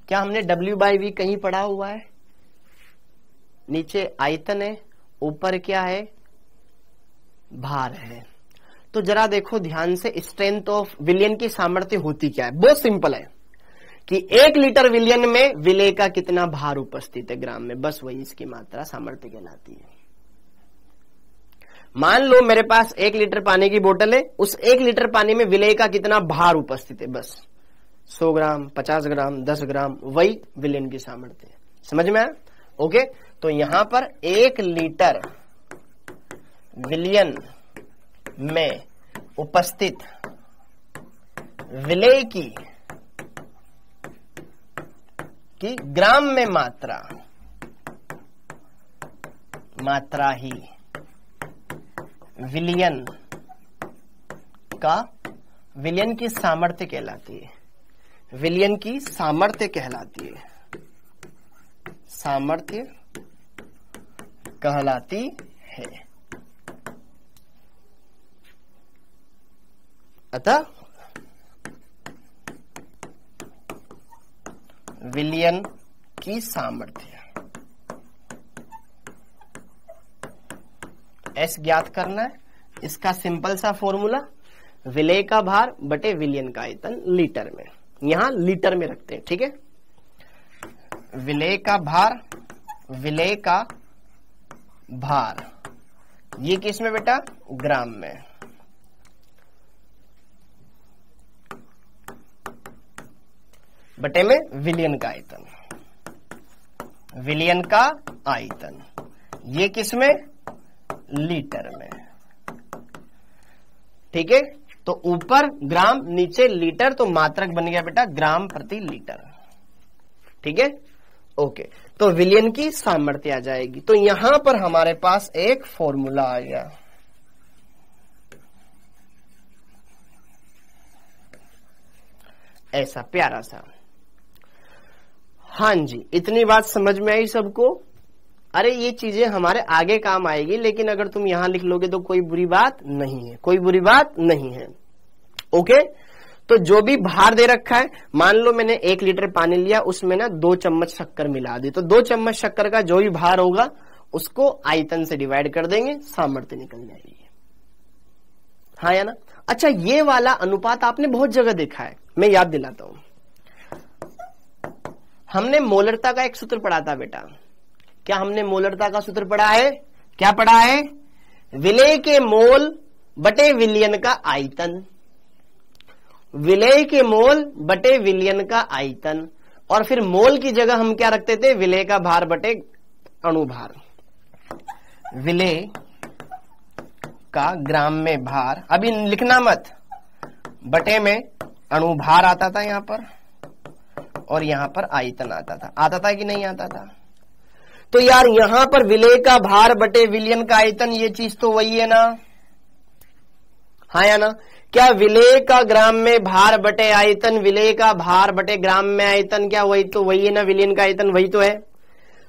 क्या हमने W/V कहीं पढ़ा हुआ है? नीचे आयतन है, ऊपर क्या है? भार है। तो जरा देखो ध्यान से, स्ट्रेंथ ऑफ विलयन की सामर्थ्य होती क्या है? बहुत सिंपल है कि 1 लीटर विलयन में विलय का कितना भार उपस्थित है ग्राम में, बस वही इसकी मात्रा सामर्थ्य कहलाती है। मान लो मेरे पास 1 लीटर पानी की बोतल है, उस 1 लीटर पानी में विलय का कितना भार उपस्थित है, बस 100 ग्राम, 50 ग्राम, 10 ग्राम, वही विलयन की सामर्थ्य है। समझ में आया? ओके, तो यहां पर 1 लीटर विलयन में उपस्थित विलय की ग्राम में मात्रा ही विलयन की सामर्थ्य कहलाती है। विलयन की सामर्थ्य कहलाती है। सामर्थ्य कहलाती है। अतः विलयन की सामर्थ्य एस ज्ञात करना है। इसका सिंपल सा फॉर्मूला, विलेय का भार बटे विलयन का आयतन लीटर में, यहां लीटर में रखते हैं, ठीक है। विलेय का भार ये किस में बेटा, ग्राम में, बटे में विलयन का आयतन, विलयन का आयतन ये किस में, लीटर में, ठीक है। तो ऊपर ग्राम नीचे लीटर, तो मात्रक बन गया बेटा ग्राम प्रति लीटर, ठीक है। ओके, तो विलयन की सामर्थ्य आ जाएगी। तो यहां पर हमारे पास एक फॉर्मूला आ गया, ऐसा प्यारा सा। हाँ जी, इतनी बात समझ में आई सबको। अरे ये चीजें हमारे आगे काम आएगी, लेकिन अगर तुम यहां लिख लोगे तो कोई बुरी बात नहीं है, कोई बुरी बात नहीं है। ओके, तो जो भी भार दे रखा है, मान लो मैंने 1 लीटर पानी लिया, उसमें ना 2 चम्मच शक्कर मिला दी, तो 2 चम्मच शक्कर का जो भी भार होगा उसको आयतन से डिवाइड कर देंगे, सामर्थ्य निकल जाएगी। हाँ या ना। अच्छा, ये वाला अनुपात आपने बहुत जगह देखा है, मैं याद दिलाता हूं। हमने मोलरता का एक सूत्र पढ़ा था बेटा। क्या हमने मोलरता का सूत्र पढ़ा है? क्या पढ़ा है? विलेय के मोल बटे विलयन का आयतन, विलेय के मोल बटे विलयन का आयतन, और फिर मोल की जगह हम क्या रखते थे, विलेय का भार बटे अणुभार। विलेय का ग्राम में भार, अभी लिखना मत, बटे में अणुभार आता था यहां पर, और यहां पर आयतन आता था कि नहीं आता था? तो यार यहां पर विलेय का भार बटे विलयन का आयतन, ये चीज तो वही है ना, हाँ या ना। क्या विलेय का ग्राम में भार बटे आयतन, विलेय का भार बटे ग्राम में आयतन, क्या वही तो वही है ना, विलयन का आयतन वही तो है।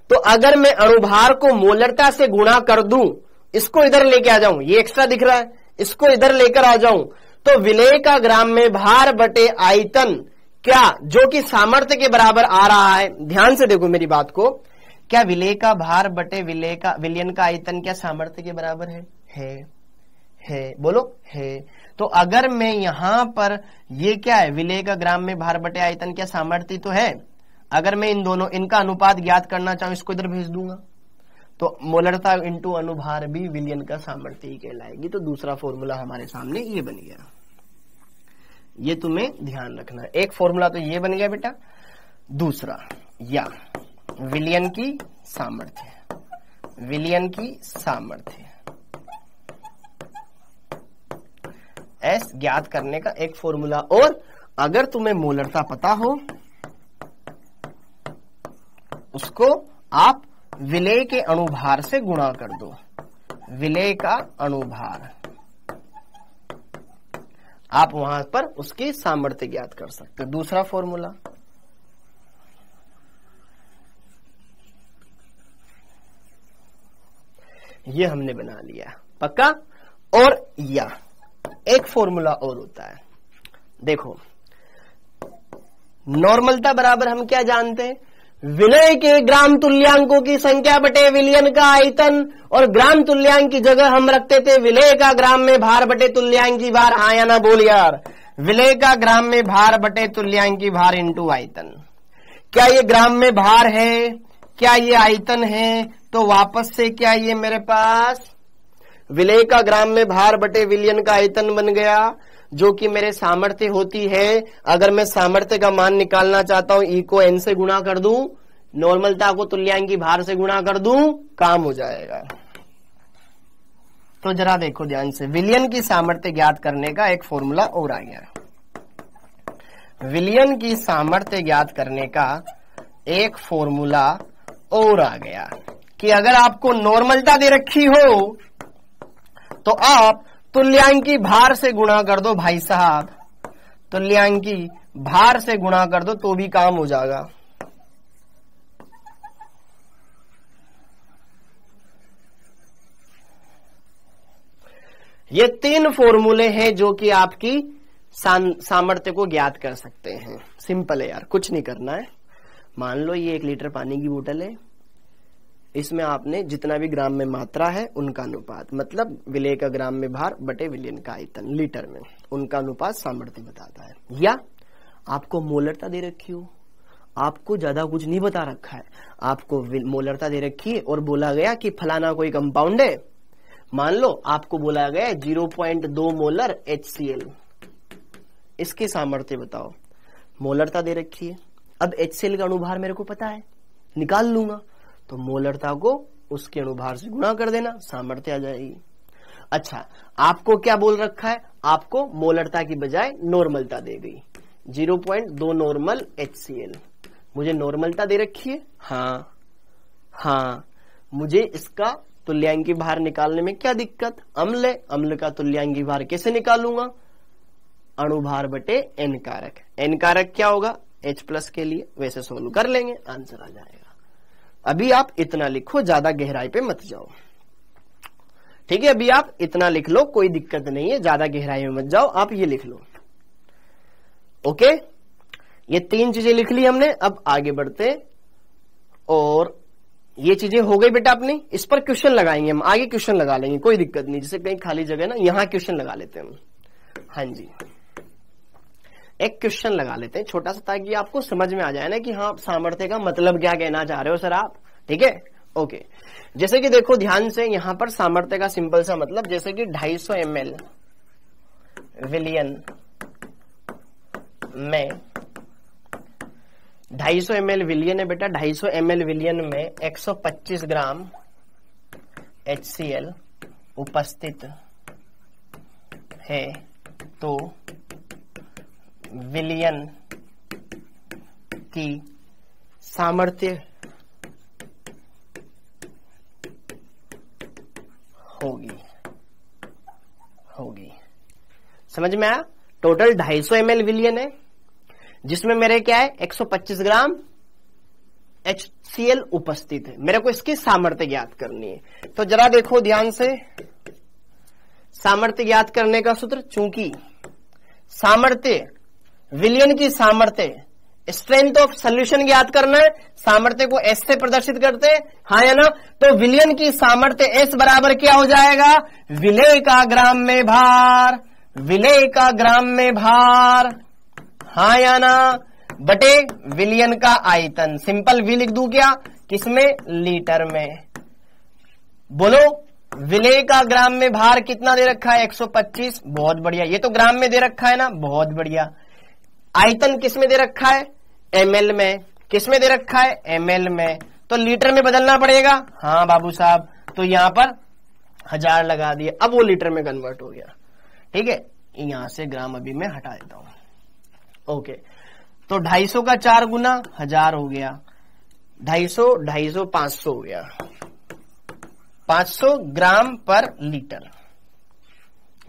तो अगर मैं अणुभार को मोलरता से गुणा कर दूं, इसको इधर लेके आ जाऊं, ये एक्स्ट्रा दिख रहा है, इसको इधर लेकर आ जाऊं, तो विलेय का ग्राम में भार बटे आयतन, क्या जो कि सामर्थ्य के बराबर आ रहा है, ध्यान से देखो मेरी बात को, क्या विलेय का भार बटे विलयन का आयतन क्या सामर्थ्य के बराबर है? बोलो, है। तो अगर मैं यहां पर, ये क्या है, विलेय का ग्राम में भार बटे आयतन क्या सामर्थ्य तो है। अगर मैं इनका अनुपात ज्ञात करना चाहूं, इसको इधर भेज दूंगा, तो मोलरता इंटू अनुभार भी विलयन का सामर्थ्य ही कहलाएगी। तो दूसरा फॉर्मूला हमारे सामने ये बन गया, ये तुम्हें ध्यान रखना है। एक फॉर्मूला तो ये बन गया बेटा, दूसरा या विलयन की सामर्थ्य, विलयन की सामर्थ्य एस ज्ञात करने का एक फॉर्मूला। और अगर तुम्हें मोलरता पता हो, उसको आप विलेय के अणुभार से गुणा कर दो, विलेय का अणुभार, आप वहां पर उसकी सामर्थ्य ज्ञात कर सकते हो। दूसरा फॉर्मूला, ये हमने बना लिया पक्का। और या एक फॉर्मूला और होता है, देखो, नॉर्मलता बराबर हम क्या जानते हैं, विलेय के ग्राम तुल्यांकों की संख्या बटे विलयन का आयतन, और ग्राम तुल्यांक की जगह हम रखते थे विलेय का ग्राम में भार बटे तुल्यांक की भार। हाँ या ना बोल यार, विलेय का ग्राम में भार बटे तुल्यांक की भार इंटू आयतन। क्या ये ग्राम में भार है, क्या ये आयतन है? तो वापस से क्या ये मेरे पास विलेय का ग्राम में भार बटे विलयन का आयतन बन गया, जो कि मेरे सामर्थ्य होती है। अगर मैं सामर्थ्य का मान निकालना चाहता हूं, ई को एन से गुणा कर दूं, नॉर्मलता को तुल्यांक की भार से गुणा कर दूं, काम हो जाएगा। तो जरा देखो ध्यान से, विलयन की सामर्थ्य ज्ञात करने का एक फॉर्मूला और आ गया। विलयन की सामर्थ्य ज्ञात करने का एक फॉर्मूला और आ गया कि अगर आपको नॉर्मलता दे रखी हो, तो आप तुल्यांकी भार से गुणा कर दो भाई साहब, तुल्यांकी भार से गुणा कर दो तो भी काम हो जाएगा। ये 3 फॉर्मूले हैं जो कि आपकी सामर्थ्य को ज्ञात कर सकते हैं। सिंपल है यार, कुछ नहीं करना है। मान लो ये 1 लीटर पानी की बोतल है, इसमें आपने जितना भी ग्राम में मात्रा है उनका अनुपात, मतलब विलेय का ग्राम में भार बटे विलयन का आयतन लीटर में, उनका अनुपात सामर्थ्य बताता है। या आपको मोलरता दे रखी हो, आपको ज्यादा कुछ नहीं बता रखा है, आपको मोलरता दे रखी है और बोला गया कि फलाना कोई कंपाउंड है, मान लो आपको बोला गया 0.2 मोलर HCl, इसकी सामर्थ्य बताओ। मोलरता दे रखी है, अब HCl का अणुभार मेरे को पता है, निकाल लूंगा, तो मोलरता को उसके अणुभार से गुणा कर देना, सामर्थ्य आ जाएगी। अच्छा, आपको क्या बोल रखा है, आपको मोलरता की बजाय नॉर्मलता दे गई, 0.2 नॉर्मल HCl, मुझे नॉर्मलता दे रखी है। हाँ, मुझे इसका तुल्यांकी भार निकालने में क्या दिक्कत, अम्ल है, अम्ल का तुल्यांकी भार कैसे निकालूंगा, अणुभार बटे N कारक। N कारक क्या होगा, H+ के लिए, वैसे सोल्व कर लेंगे, आंसर आ जाएगा। अभी आप इतना लिखो, ज्यादा गहराई पे मत जाओ, ठीक है। अभी आप इतना लिख लो, कोई दिक्कत नहीं है, ज्यादा गहराई में मत जाओ, आप ये लिख लो। ओके, ये 3 चीजें लिख ली हमने, अब आगे बढ़ते। और ये चीजें हो गई बेटा अपनी, इस पर क्वेश्चन लगाएंगे हम, आगे क्वेश्चन लगा लेंगे, कोई दिक्कत नहीं। जैसे कहीं खाली जगह ना, यहां क्वेश्चन लगा लेते हैं हम। हाँ जी, एक क्वेश्चन लगा लेते हैं छोटा सा, ताकि आपको समझ में आ जाए ना कि हाँ सामर्थ्य का मतलब क्या कहना चाह रहे हो सर आप, ठीक है। ओके, जैसे कि देखो ध्यान से, यहां पर सामर्थ्य का सिंपल सा मतलब, जैसे कि 250 ml विलयन में, 250 ml विलयन है बेटा, 250 ml विलयन में 125 ग्राम HCl उपस्थित है, तो विलयन की सामर्थ्य होगी। समझ में आया? टोटल 250 ml विलयन है, जिसमें मेरे क्या है 125 ग्राम HCl उपस्थित है, मेरे को इसकी सामर्थ्य ज्ञात करनी है। तो जरा देखो ध्यान से, सामर्थ्य ज्ञात करने का सूत्र, चूंकि सामर्थ्य, विलयन की सामर्थ्य, स्ट्रेंथ ऑफ सॉल्यूशन ज्ञात करना है, सामर्थ्य को S से प्रदर्शित करते हैं, हाँ या ना। तो विलयन की सामर्थ्य S बराबर क्या हो जाएगा, विलेय का ग्राम में भार, विलेय का ग्राम में भार, हाँ या ना, बटे विलयन का आयतन। सिंपल V लिख दूं क्या, किसमें, लीटर में। बोलो, विलेय का ग्राम में भार कितना दे रखा है, 125, बहुत बढ़िया, ये तो ग्राम में दे रखा है ना, बहुत बढ़िया। आयतन किसमें दे रखा है, ml में, किसमें दे रखा है, ml में, तो लीटर में बदलना पड़ेगा। हाँ बाबू साहब, तो यहां पर 1000 लगा दिए, अब वो लीटर में कन्वर्ट हो गया, ठीक है। यहां से ग्राम अभी मैं हटा देता हूं। ओके, तो 250 का 4 गुना 1000 हो गया, 250 500 हो गया, 500 ग्राम पर लीटर,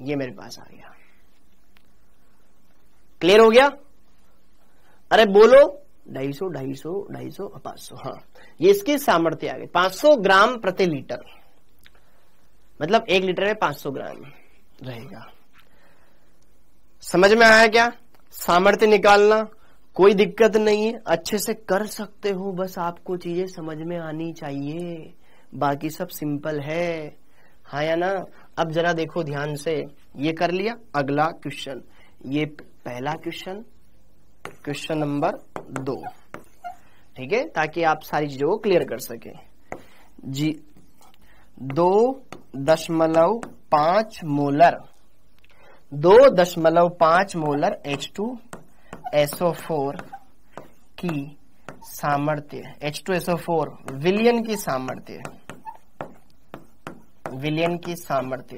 ये मेरे पास आ गया। क्लियर हो गया? अरे बोलो, 250 500, हाँ, ये इसकी सामर्थ्य आ गई, 500 ग्राम प्रति लीटर, मतलब 1 लीटर में 500 ग्राम रहेगा। समझ में आया क्या? सामर्थ्य निकालना कोई दिक्कत नहीं है, अच्छे से कर सकते हो, बस आपको चीजें समझ में आनी चाहिए, बाकी सब सिंपल है, हाँ या ना। अब जरा देखो ध्यान से, ये कर लिया, अगला क्वेश्चन, ये पहला क्वेश्चन, क्वेश्चन नंबर 2, ठीक है, ताकि आप सारी चीजों को क्लियर कर सके जी। 2.5 मोलर 2.5 मोलर H2SO4 की सामर्थ्य, H2SO4 विलयन की सामर्थ्य, विलयन की सामर्थ्य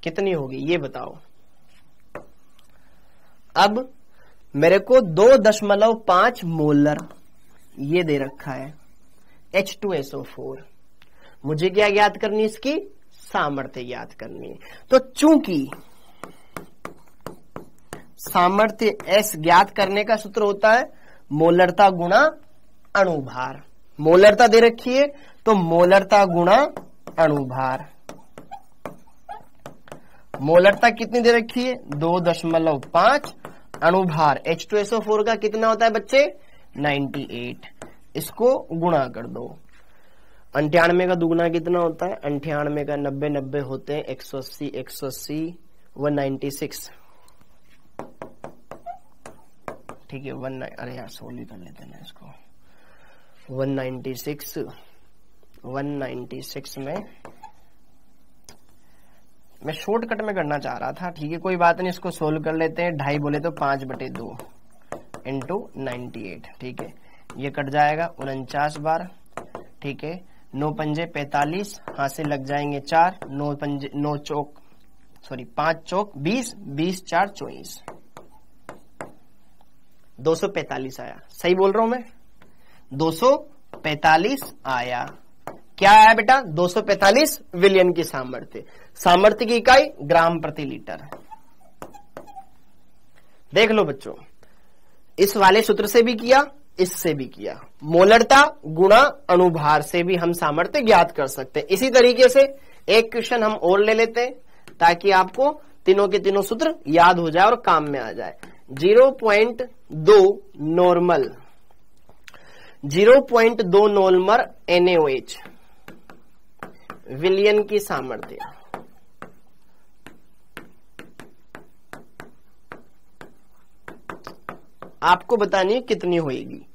कितनी होगी, ये बताओ। अब मेरे को 2.5 मोलर ये दे रखा है H2SO4, मुझे क्या ज्ञात करनी है, इसकी सामर्थ्य ज्ञात करनी है। तो चूंकि सामर्थ्य S ज्ञात करने का सूत्र होता है मोलरता गुणा अणुभार, मोलरता दे रखी है तो मोलरता गुणा अणुभार। मोलरता कितनी दे रखी है 2.5। अणुभार H2SO4 का कितना होता है बच्चे 98। इसको गुणा कर दो। 98 का दुगुना कितना होता है 98 का 90 होते हैं 180 196। ठीक है 19 अरे यार 16 कर लेते हैं इसको 196 में मैं शॉर्टकट में करना चाह रहा था। ठीक है कोई बात नहीं इसको सोल्व कर लेते हैं। 2.5 बोले तो 5/2 इंटू 98। ठीक है ये कट जाएगा 49 बार। ठीक है 9 पंजे 45 हाथ से लग जाएंगे 4 5 चौक 20 20 4 24 245 आया। सही बोल रहा हूं मैं 245 आया। क्या आया बेटा 245 विलियन की सामर्थ्य। सामर्थ्य की इकाई ग्राम प्रति लीटर। देख लो बच्चों इस वाले सूत्र से भी किया इससे भी किया। मोलरता गुणा अणुभार से भी हम सामर्थ्य ज्ञात कर सकते हैं। इसी तरीके से एक क्वेश्चन हम और ले लेते हैं ताकि आपको तीनों के तीनों सूत्र याद हो जाए और काम में आ जाए। 0.2 नॉर्मल NaOH विलियन की सामर्थ्य। आपको बतानी है कितनी होगी।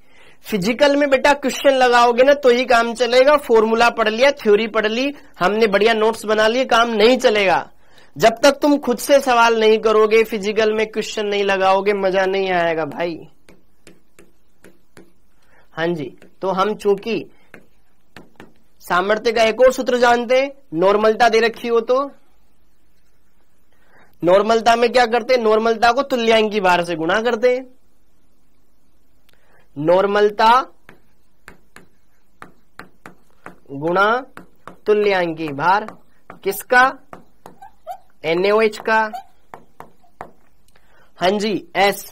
फिजिकल में बेटा क्वेश्चन लगाओगे ना तो ही काम चलेगा। फॉर्मूला पढ़ लिया थ्योरी पढ़ ली हमने बढ़िया नोट्स बना लिए काम नहीं चलेगा। जब तक तुम खुद से सवाल नहीं करोगे फिजिकल में क्वेश्चन नहीं लगाओगे मजा नहीं आएगा भाई। हाँ जी तो हम चूंकि सामर्थ्य का एक और सूत्र जानते हैं। नॉर्मलता दे रखी हो तो नॉर्मलता में क्या करते हैं नॉर्मलता को तुल्यांकी भार से गुणा करते हैं। नॉर्मलता गुणा तुल्यांकी भार किसका NaOH का। हाँ जी S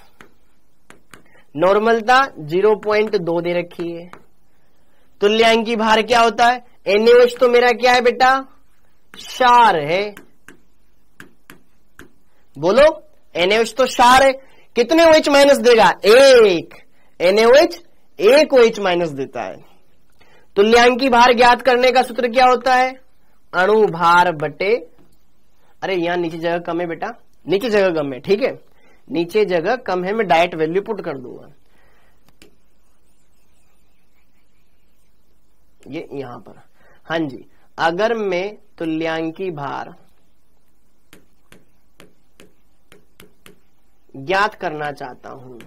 नॉर्मलता 0.2 दे रखी है। तुल्यांकी भार क्या होता है NaOH तो मेरा क्या है बेटा क्षार है। बोलो NaOH तो क्षार है। कितने OH माइनस देगा 1। NaOH 1 OH माइनस देता है। तुल्यांकी भार ज्ञात करने का सूत्र क्या होता है अणु भार बटे अरे यहां नीचे जगह कम है बेटा नीचे जगह कम है। ठीक है नीचे जगह कम है मैं डायरेक्ट वैल्यू पुट कर दूंगा ये यहां पर। हाँ जी अगर मैं तुल्यांकी भार ज्ञात करना चाहता हूं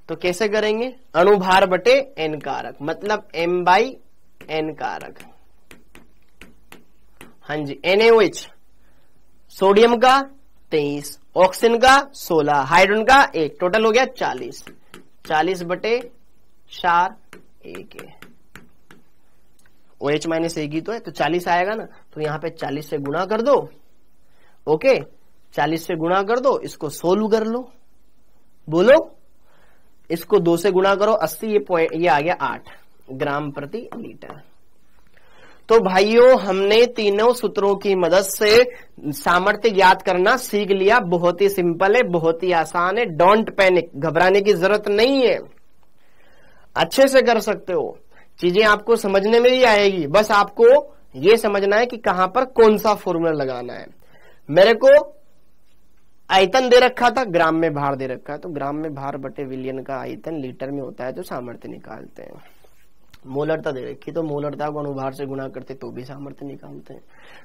तो कैसे करेंगे अणुभार बटे n कारक मतलब m/n कारक। हाँ जी NaOH सोडियम का 23 ऑक्सीजन का 16 हाइड्रोजन का 1 टोटल हो गया 40 बटे 4 1 है। OH माइनस 1 ही तो है तो 40 आएगा ना तो यहां पे 40 से गुणा कर दो। ओके 40 से गुणा कर दो इसको सोल्व कर लो। बोलो इसको 2 से गुणा करो 80 ये आ गया 8 ग्राम प्रति लीटर। तो भाइयों हमने तीनों सूत्रों की मदद से सामर्थ्य ज्ञात करना सीख लिया। बहुत ही सिंपल है बहुत ही आसान है। डोंट पैनिक घबराने की जरूरत नहीं है। अच्छे से कर सकते हो चीजें आपको समझने में ही आएगी। बस आपको ये समझना है कि कहां पर कौन सा फॉर्मूला लगाना है। मेरे को आयतन दे रखा था ग्राम में भार दे रखा है तो ग्राम में भार बटे विलियन का आयतन लीटर में होता है तो सामर्थ्य निकालते हैं। मोलरता दे रखी तो मोलरता को अणुभार से गुणा करते तो भी सामर्थ्य निकालते हैं।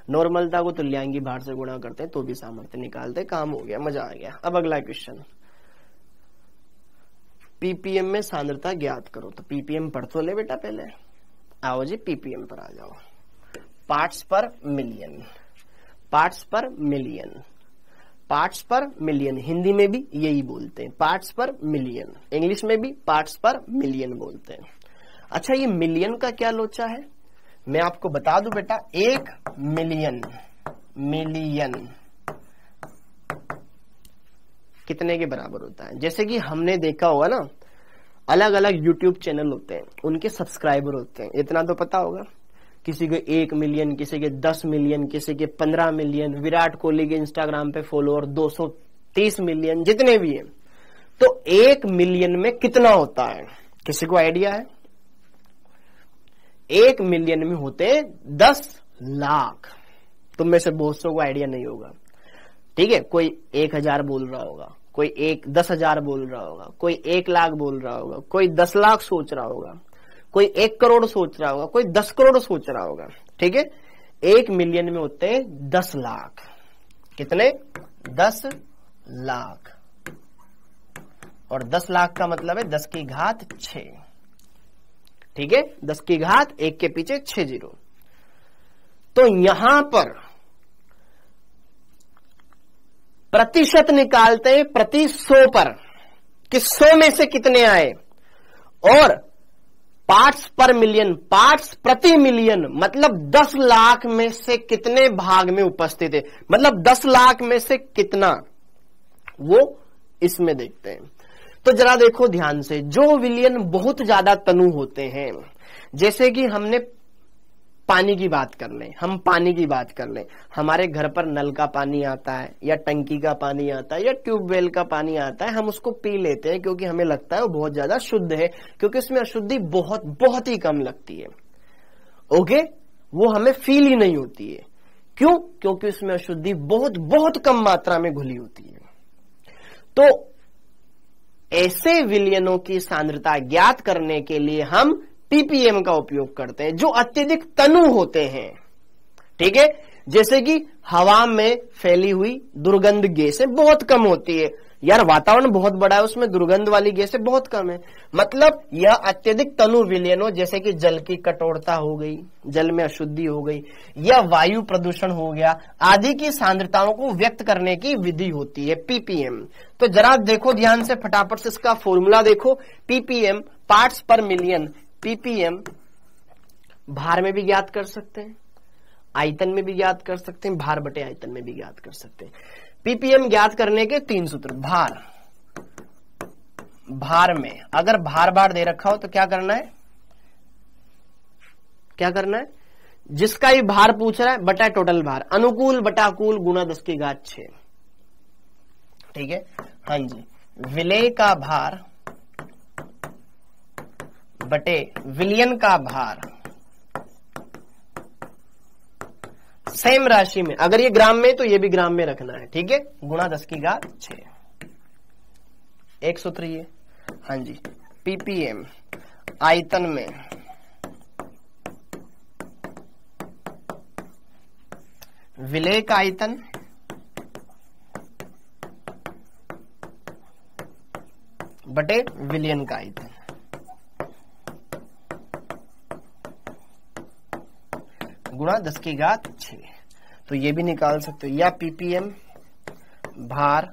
नॉर्मलता को तुल्यांकी भार से गुणा करते हैं तो भी सामर्थ्य निकालते। काम हो गया मजा आ गया। अब अगला क्वेश्चन पीपीएम में सांद्रता ज्ञात करो। तो पीपीएम पढ़ तो ले बेटा पहले। आओ जी पीपीएम पर आ जाओ। पार्ट्स पर मिलियन पार्ट्स पर मिलियन पार्ट्स पर मिलियन हिंदी में भी यही बोलते हैं पार्ट्स पर मिलियन। इंग्लिश में भी पार्ट्स पर मिलियन बोलते हैं। अच्छा ये मिलियन का क्या लोचा है मैं आपको बता दूं बेटा। 1 मिलियन कितने के बराबर होता है। जैसे कि हमने देखा होगा ना अलग अलग यूट्यूब चैनल होते हैं उनके सब्सक्राइबर होते हैं। इतना तो पता होगा किसी के 1 मिलियन, किसी के 10 मिलियन, किसी के 15 मिलियन, विराट कोहली के इंस्टाग्राम पे फॉलोअर 230 मिलियन, जितने भी हैं। तो 1 मिलियन में कितना होता है, किसी को आइडिया है? 1 मिलियन में होते 10 लाख। तुम में से बहुत सौ को आइडिया नहीं होगा, ठीक है। कोई 1000 बोल रहा होगा, कोई 10,000 बोल रहा होगा, कोई 1 लाख बोल रहा होगा, कोई 10 लाख सोच रहा होगा, कोई 1 करोड़ सोच रहा होगा, कोई 10 करोड़ सोच रहा होगा, ठीक है। 1 मिलियन में होते हैं 10 लाख। कितने? 10 लाख। और 10 लाख का मतलब है 10 की घात 6, ठीक है। 10 की घात 1 के पीछे 6 जीरो। तो यहां पर प्रतिशत निकालते हैं प्रति 100 पर कि 100 में से कितने आए, और पार्ट्स पर मिलियन, पार्ट्स प्रति मिलियन, मतलब 10 लाख में से कितने भाग में उपस्थित है, मतलब 10 लाख में से कितना, वो इसमें देखते हैं। तो जरा देखो ध्यान से, जो विलियन बहुत ज्यादा तनु होते हैं, जैसे कि हमने पानी की बात कर लें, हम पानी की बात कर लें, हमारे घर पर नल का पानी आता है या टंकी का पानी आता है या ट्यूबवेल का पानी आता है, हम उसको पी लेते हैं क्योंकि हमें लगता है वो बहुत ज्यादा शुद्ध है, क्योंकि उसमें अशुद्धि बहुत बहुत ही कम लगती है। ओके, वो हमें फील ही नहीं होती है। क्यों? क्योंकि उसमें अशुद्धि बहुत बहुत कम मात्रा में घुली होती है। तो ऐसे विलियनों की सांद्रता ज्ञात करने के लिए हम पीपीएम का उपयोग करते हैं, जो अत्यधिक तनु होते हैं, ठीक है। जैसे कि हवा में फैली हुई दुर्गंध गैसें बहुत कम होती है। यार वातावरण बहुत बड़ा है, उसमें दुर्गंध वाली गैसें बहुत कम है। मतलब यह अत्यधिक तनु विलियनों, जैसे कि जल की कठोरता हो गई, जल में अशुद्धि हो गई, या वायु प्रदूषण हो गया, आदि की सांद्रताओं को व्यक्त करने की विधि होती है पीपीएम। तो जरा देखो ध्यान से, फटाफट से इसका फॉर्मूला देखो। पीपीएम पार्ट्स पर मिलियन। पीपीएम भार में भी ज्ञात कर सकते हैं, आयतन में भी ज्ञात कर सकते हैं, भार बटे आयतन में भी ज्ञात कर सकते हैं। पीपीएम ज्ञात करने के 3 सूत्र। भार, भार में अगर भार बार दे रखा हो तो क्या करना है, क्या करना है, जिसका भी भार पूछ रहा है बटा टोटल भार, अनुकूल बटा कुल गुणा 10 की घात 6, ठीक है। हाँ जी, विलेय का भार बटे विलियन का भार, सेम राशि में, अगर ये ग्राम में तो ये भी ग्राम में रखना है, ठीक है, गुणा 10 की घात 6। एक सूत्र ये। हाँ जी, पीपीएम आयतन में विलेय का आयतन बटे विलियन का आयतन, गुणा 10 की घात 6। तो ये भी निकाल सकते हो, या पीपीएम भार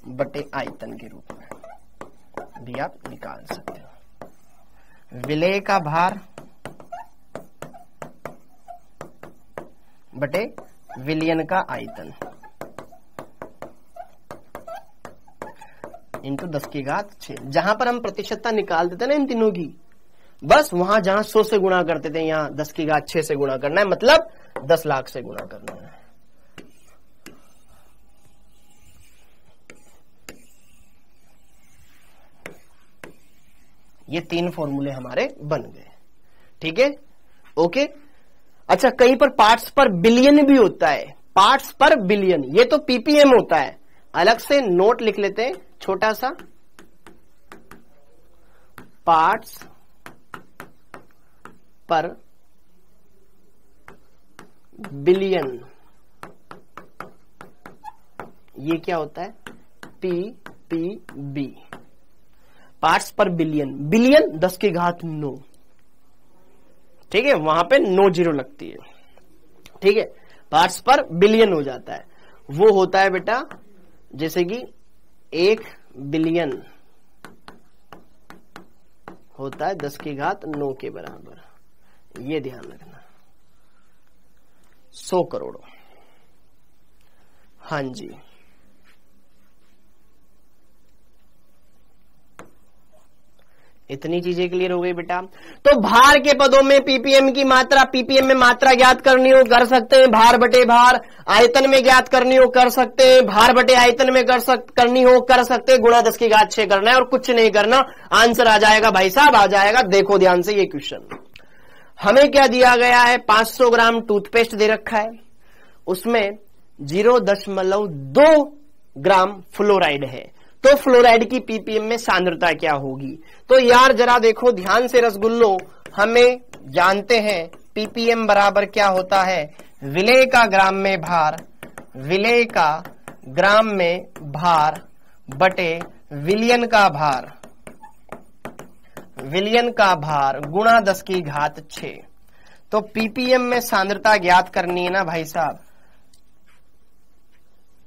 बटे आयतन के रूप में भी आप निकाल सकते हो। विलेय का भार बटे विलियन का आयतन इंटू 10 की घात 6। जहां पर हम प्रतिशतता निकाल देते ना इन तीनों की, बस वहां जहां 100 से गुणा करते थे, यहां 10 की घात 6 से गुणा करना है, मतलब 10 लाख से गुणा करना है। ये 3 फॉर्मूले हमारे बन गए, ठीक है। ओके, अच्छा, कहीं पर पार्ट्स पर बिलियन भी होता है, पार्ट्स पर बिलियन, ये तो पीपीएम होता है। अलग से नोट लिख लेते हैं छोटा सा, पार्ट्स पर बिलियन, ये क्या होता है, पीपीबी, पार्ट्स पर बिलियन। बिलियन 10 की घात 9, ठीक है, वहां पे 9 जीरो लगती है, ठीक है, पार्ट्स पर बिलियन हो जाता है। वो होता है बेटा जैसे कि 1 बिलियन होता है 10 की घात 9 के बराबर, ये ध्यान रखना। 100 करोड़, हाँ जी, इतनी चीजें क्लियर हो गई बेटा। तो भार के पदों में पीपीएम की मात्रा, पीपीएम में मात्रा ज्ञात करनी हो कर सकते हैं, भार बटे भार। आयतन में ज्ञात करनी हो कर सकते हैं, भार बटे आयतन में करनी हो कर सकते हैं, गुणा 10 की घात 6 करना है और कुछ नहीं करना, आंसर आ जाएगा भाई साहब, आ जाएगा। देखो ध्यान से ये क्वेश्चन हमें क्या दिया गया है, 500 ग्राम टूथपेस्ट दे रखा है, उसमें 0.2 ग्राम फ्लोराइड है, तो फ्लोराइड की पीपीएम में सांद्रता क्या होगी। तो यार जरा देखो ध्यान से रसगुल्लो, हमें जानते हैं पीपीएम बराबर क्या होता है, विलेय का ग्राम में भार, विलेय का ग्राम में भार बटे विलियन का भार, विलियन का भार गुणा 10 की घात 6। तो पीपीएम में सांद्रता ज्ञात करनी है ना भाई साहब।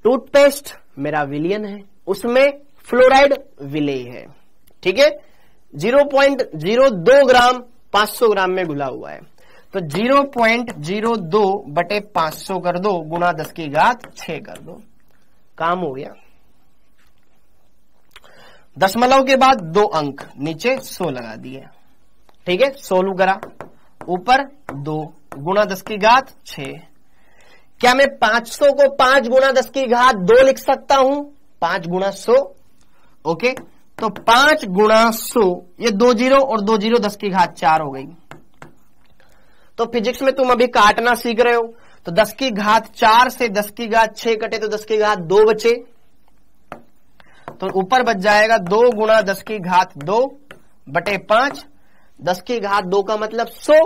टूथपेस्ट मेरा विलियन है, उसमें फ्लोराइड विलेय है, ठीक है। 0.02 ग्राम 500 ग्राम में घुला हुआ है, तो 0.02 बटे 500 कर दो, गुणा 10 की घात 6 कर दो, काम हो गया। दशमलव के बाद 2 अंक, नीचे 100 लगा दिए, ठीक है। 16 करा, ऊपर 2 गुणा 10 की घात 6। क्या मैं 500 को 5 गुणा 10 की घात 2 लिख सकता हूं, 5 गुणा 100, ओके। तो 5 गुणा 100, ये 2 जीरो और 2 जीरो 10 की घात 4 हो गई। तो फिजिक्स में तुम अभी काटना सीख रहे हो, तो 10 की घात 4 से 10 की घात 6 कटे तो 10 की घात 2 बचे, तो ऊपर बच जाएगा 2 गुणा 10 की घात 2 बटे 5, 10 की घात 2 का मतलब 100।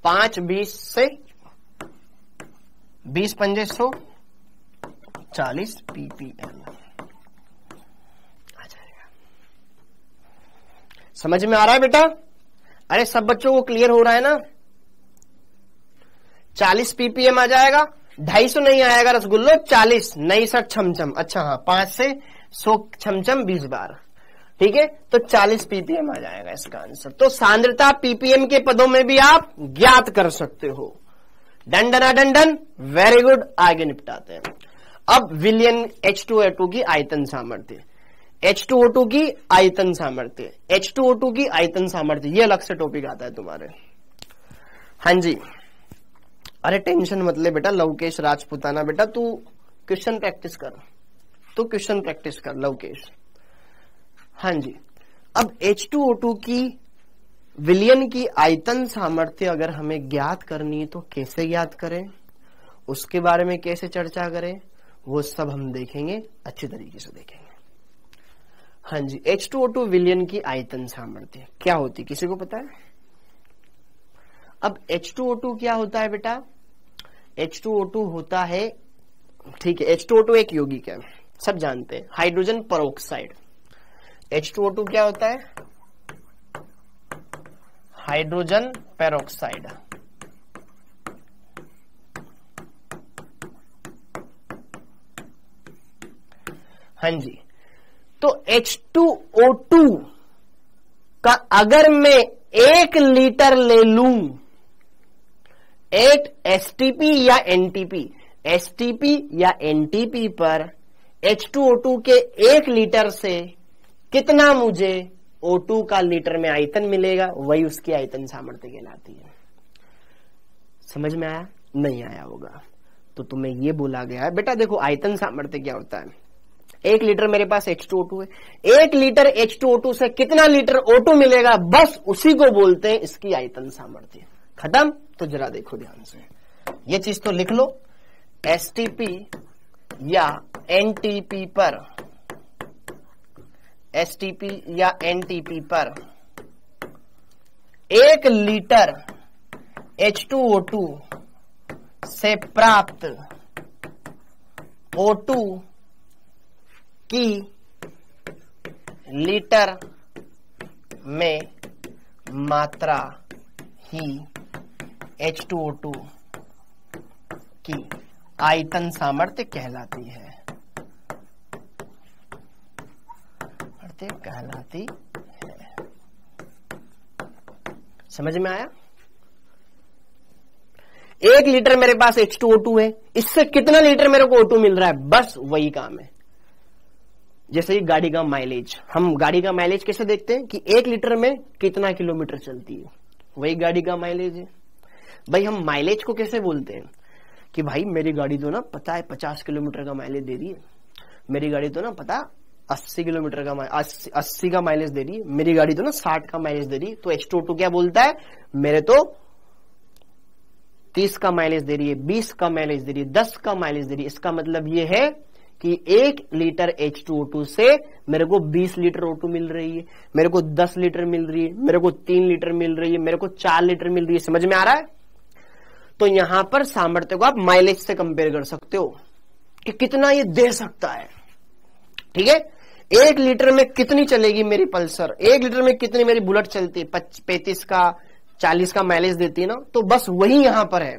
5 20 से 20 पंजे 100, 40 पीपीएम आ जाएगा। समझ में आ रहा है बेटा? अरे सब बच्चों को क्लियर हो रहा है ना? 40 पीपीएम आ जाएगा, 250 नहीं आएगा रसगुल्लो, 40 नहीं सर छमछम, अच्छा हाँ 5 से 100 छमछम 20 बार, ठीक है। तो 40 पीपीएम आ जाएगा इसका आंसर। तो सांद्रता पीपीएम के पदों में भी आप ज्ञात कर सकते हो। डंडना डंडन, वेरी गुड, आगे निपटाते हैं। अब विलियन H2O2 की आयतन सामर्थ्य, H2O2 की आयतन सामर्थ्य, H2O2 की आयतन सामर्थ्य, ये अलग से टॉपिक आता है तुम्हारे। हाँ जी, अरे टेंशन मत ले बेटा लवकेश राजपुताना, बेटा तू क्वेश्चन प्रैक्टिस कर, तू क्वेश्चन प्रैक्टिस कर लवकेश। हाँ जी, अब H2O2 की विलियन की आयतन सामर्थ्य अगर हमें ज्ञात करनी है तो कैसे ज्ञात करें, उसके बारे में कैसे चर्चा करें, वो सब हम देखेंगे, अच्छी तरीके से देखेंगे। हाँ जी, H2O2 विलियन की आयतन सामर्थ्य क्या होती, किसी को पता है? अब H2O2 क्या होता है बेटा? H2O2 होता है, ठीक है, H2O2 एक यौगिक है, सब जानते हैं, हाइड्रोजन पेरोक्साइड। H2O2 क्या होता है? Hydrogen peroxide. हाँ जी, तो H2O2 का अगर मैं 1 लीटर ले लूं, 8 STP या NTP, STP या NTP पर H2O2 के 1 लीटर से कितना मुझे O2 का लीटर में आयतन मिलेगा, वही उसकी आयतन सामर्थ्य कहलाती है। समझ में आया? नहीं आया होगा तो तुम्हें ये बोला गया है बेटा, देखो आयतन सामर्थ्य क्या होता है। 1 लीटर मेरे पास H2O2 है, 1 लीटर H2O2 से कितना लीटर O2 मिलेगा, बस उसी को बोलते हैं इसकी आयतन सामर्थ्य। खत्म? तो जरा देखो ध्यान से, ये चीज तो लिख लो, STP या NTP पर, STP या NTP पर 1 लीटर H2O2 से प्राप्त O2 की लीटर में मात्रा ही H2O2 की आयतन सामर्थ्य कहलाती है, कहलाती है। समझ में आया? 1 लीटर मेरे पास H2O2 है, इससे कितना लीटर मेरे को O2 मिल रहा है, बस वही काम है। जैसे ही गाड़ी का माइलेज, हम गाड़ी का माइलेज कैसे देखते हैं कि 1 लीटर में कितना किलोमीटर चलती है, वही गाड़ी का माइलेज है। भाई हम माइलेज को कैसे बोलते हैं कि भाई मेरी गाड़ी तो ना पता है 50 किलोमीटर का माइलेज दे रही है, मेरी गाड़ी तो ना पता 80 किलोमीटर का 80 का माइलेज दे रही है, मेरी गाड़ी तो ना 60 का माइलेज दे रही है। तो H2O2 क्या बोलता है, मेरे तो 30 का माइलेज दे रही है, 20 का माइलेज दे रही है, 10 का माइलेज दे रही है। इसका मतलब ये है कि 1 लीटर H2O2 से मेरे को 20 लीटर O2 मिल रही है, मेरे को 10 लीटर मिल रही है, मेरे को 3 लीटर मिल रही है, मेरे को 4 लीटर मिल रही है। समझ में आ रहा है? तो यहां पर सामर्थ्य को आप माइलेज से कंपेयर कर सकते हो कि कितना ये दे सकता है। ठीक है, 1 लीटर में कितनी चलेगी मेरी पल्सर, 1 लीटर में कितनी मेरी बुलेट चलती है, 35 का 40 का माइलेज देती है ना। तो बस वही यहां पर है,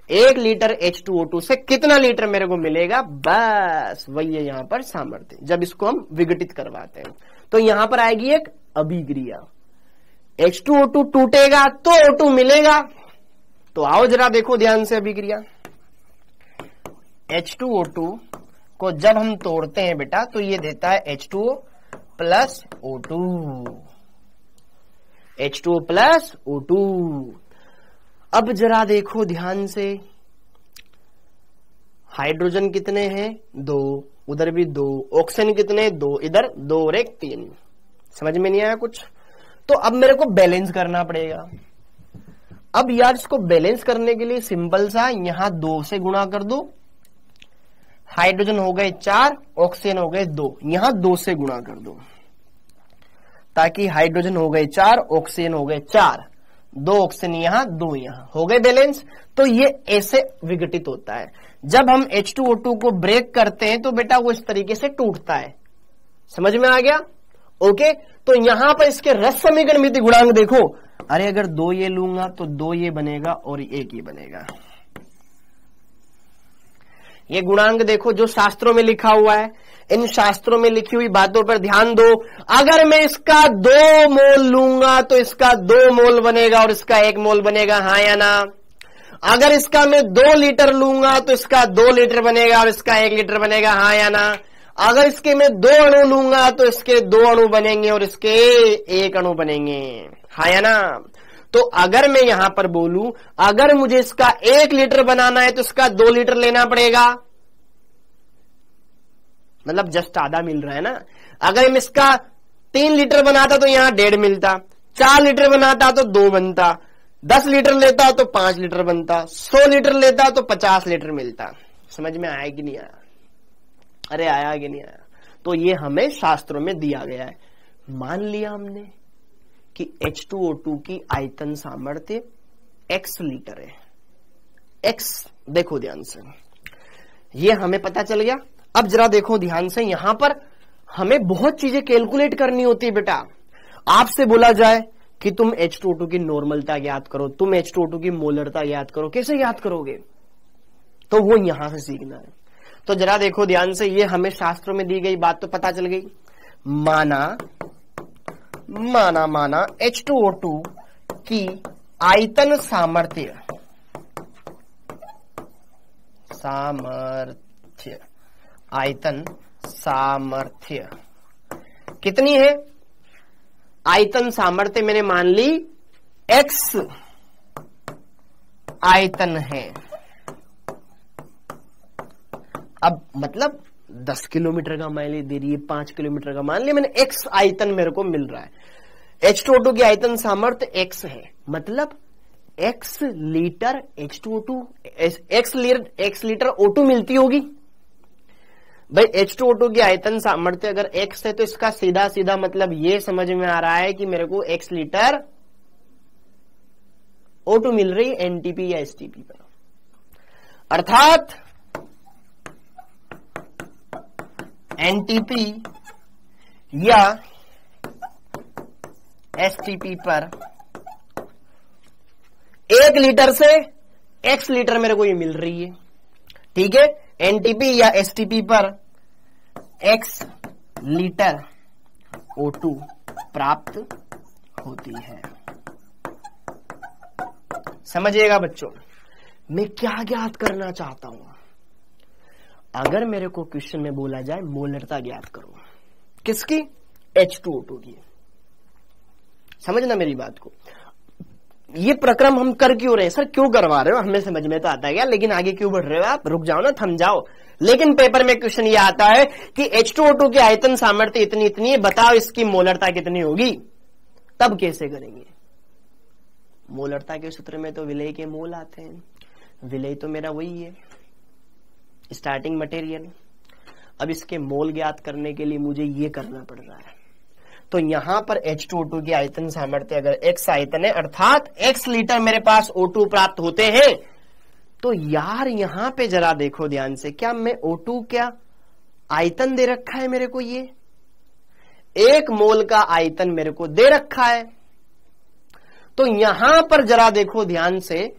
1 लीटर H2O2 से कितना लीटर मेरे को मिलेगा, बस वही है यहां पर सामर्थ्य, जब इसको हम विघटित करवाते हैं। तो यहां पर आएगी एक अभिक्रिया, H2O2 टूटेगा तो O2 मिलेगा। तो आओ जरा देखो ध्यान से अभिक्रिया। H2O2 को जब हम तोड़ते हैं बेटा तो ये देता है H2O plus O2, H2O plus O2। अब जरा देखो ध्यान से, हाइड्रोजन कितने हैं, 2, उधर भी 2, ऑक्सीजन कितने, 2, इधर 2 और 1 3। समझ में नहीं आया कुछ? तो अब मेरे को बैलेंस करना पड़ेगा। अब यार इसको बैलेंस करने के लिए सिंपल सा, यहां 2 से गुणा कर दो, हाइड्रोजन हो गए 4, ऑक्सीजन हो गए 2, यहां 2 से गुणा कर दो, ताकि हाइड्रोजन हो गए 4, ऑक्सीजन हो गए 4, 2 ऑक्सीजन यहां, 2 यहां, हो गए बैलेंस। तो ये ऐसे विघटित होता है। जब हम H2O2 को ब्रेक करते हैं तो बेटा वो इस तरीके से टूटता है। समझ में आ गया? ओके, तो यहां पर इसके रस समीकरण मिति गुणांक देखो। अरे अगर 2 ये लूंगा तो 2 ये बनेगा और 1 ये बनेगा। ये गुणांक देखो जो शास्त्रों में लिखा हुआ है, इन शास्त्रों में लिखी हुई बातों पर ध्यान दो। अगर मैं इसका 2 मोल लूंगा तो इसका 2 मोल बनेगा और इसका 1 मोल बनेगा, हाँ या ना? अगर इसका मैं 2 लीटर लूंगा तो इसका 2 लीटर बनेगा और इसका 1 लीटर बनेगा, हाँ या ना? अगर इसके मैं 2 अणु लूंगा तो इसके 2 अणु बनेंगे और इसके 1 अणु बनेंगे, हाँ या ना? तो अगर मैं यहां पर बोलूं, अगर मुझे इसका 1 लीटर बनाना है तो इसका 2 लीटर लेना पड़ेगा, मतलब जस्ट आधा मिल रहा है ना। अगर मैं इसका 3 लीटर बनाता तो यहां 1.5 मिलता, 4 लीटर बनाता तो 2 बनता, 10 लीटर लेता तो 5 लीटर बनता, 100 लीटर लेता तो 50 लीटर मिलता। समझ में आया कि नहीं आया? अरे आया कि नहीं आया? तो ये हमें शास्त्रों में दिया गया है। मान लिया हमने कि H2O2 की आयतन सामर्थ्य X लीटर है। X देखो ध्यान से, ये हमें पता चल गया। अब जरा देखो ध्यान से, यहां पर हमें बहुत चीजें कैलकुलेट करनी होती है बेटा। आपसे बोला जाए कि तुम H2O2 की नॉर्मलता ज्ञात करो, तुम H2O2 की मोलरता ज्ञात करो, कैसे ज्ञात करोगे? तो वो यहां से सीखना है। तो जरा देखो ध्यान से, ये हमें शास्त्रों में दी गई बात तो पता चल गई। माना H2O2 की आयतन सामर्थ्य आयतन सामर्थ्य कितनी है? आयतन सामर्थ्य मैंने मान ली X आयतन है। अब मतलब 10 किलोमीटर का माइलेज दे रही है, 5 किलोमीटर का, मान लिया मैंने X आयतन मेरे को मिल रहा है। H2O2 की आयतन सामर्थ्य X है, मतलब X litre H2O2, X litre O2 मिलती होगी। भाई H2O2 की आयतन सामर्थ्य अगर X है तो इसका सीधा सीधा मतलब ये समझ में आ रहा है कि मेरे को X लीटर O2 मिल रही है NTP या STP पर। अर्थात NTP या STP पर 1 लीटर से X लीटर मेरे को ये मिल रही है। ठीक है, NTP या STP पर X लीटर O2 प्राप्त होती है। समझिएगा बच्चों, मैं क्या ज्ञात करना चाहता हूं? अगर मेरे को क्वेश्चन में बोला जाए मोलरता ज्ञात करो, किसकी? H2O2 की। समझना मेरी बात को। ये प्रक्रम हम कर क्यों रहे हैं? सर क्यों करवा रहे हो? हमें समझ में तो आता है क्या, लेकिन आगे क्यों बढ़ रहे हो आप? रुक जाओ ना, थम जाओ। लेकिन पेपर में क्वेश्चन ये आता है कि H2O2 की आयतन सामर्थ्य इतनी इतनी है, बताओ इसकी मोलरता कितनी होगी। तब कैसे करेंगे? मोलरता के सूत्र में तो विलेय के मोल आते हैं। विलेय तो मेरा वही है, स्टार्टिंग मटेरियल। अब इसके मोल ज्ञात करने के लिए मुझे ये करना पड़ रहा है। तो यहां पर H2O2 की आयतन सामर्थ्य अगर X आयतन है, अर्थात X लीटर मेरे पास O2 प्राप्त होते हैं, तो यार यहां पे जरा देखो ध्यान से, क्या मैं O2 क्या आयतन दे रखा है मेरे को? ये 1 मोल का आयतन मेरे को दे रखा है। तो यहां पर जरा देखो ध्यान से,